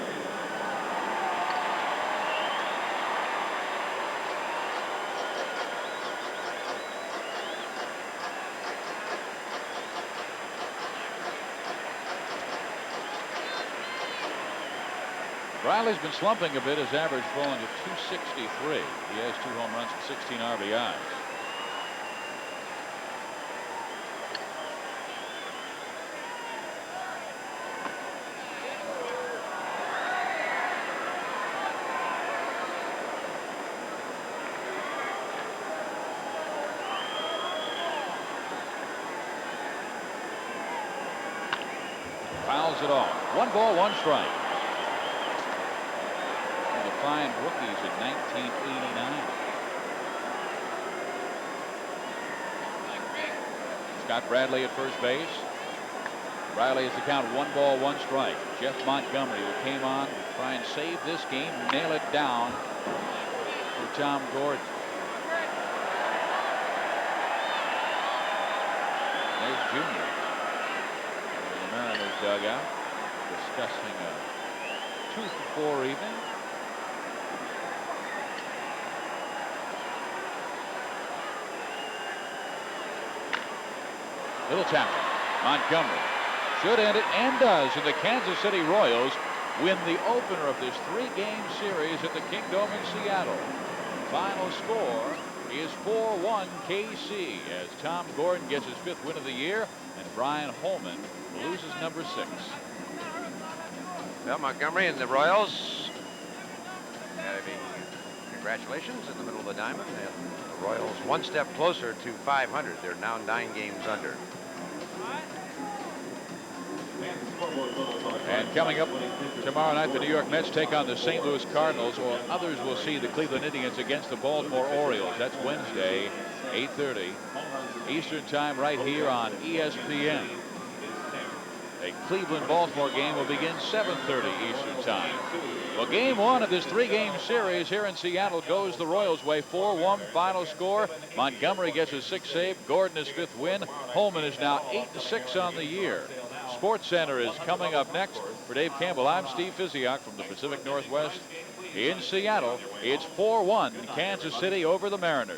Briley's been slumping a bit. His average falling to 263. He has 2 home runs and 16 RBIs. Fouls it off. 1 ball, 1 strike. Fine rookies in 1989. Scott Bradley at first base. Briley has to count 1 ball, 1 strike. Jeff Montgomery, who came on to try and save this game, nail it down for Tom Gordon. There's Junior in the Mariners dugout discussing a tooth before evening. Little tackle. Montgomery should end it and does, and the Kansas City Royals win the opener of this 3-game series at the Kingdome in Seattle. Final score is 4-1 KC as Tom Gordon gets his 5th win of the year and Brian Holman loses number 6. Well, Montgomery and the Royals having congratulations in the middle of the diamond, and the Royals 1 step closer to 500. They're now 9 games under. And coming up tomorrow night, the New York Mets take on the St. Louis Cardinals, or others will see the Cleveland Indians against the Baltimore Orioles. That's Wednesday, 8:30 Eastern Time, right here on ESPN. A Cleveland-Baltimore game will begin 7:30 Eastern Time. Well, game 1 of this 3-game series here in Seattle goes the Royals' way. 4-1 final score. Montgomery gets his 6th save. Gordon his 5th win. Holman is now 8-6 on the year. Sports Center is coming up next. For Dave Campbell, I'm Steve Physioc from the Pacific Northwest in Seattle. It's 4-1 Kansas City over the Mariners.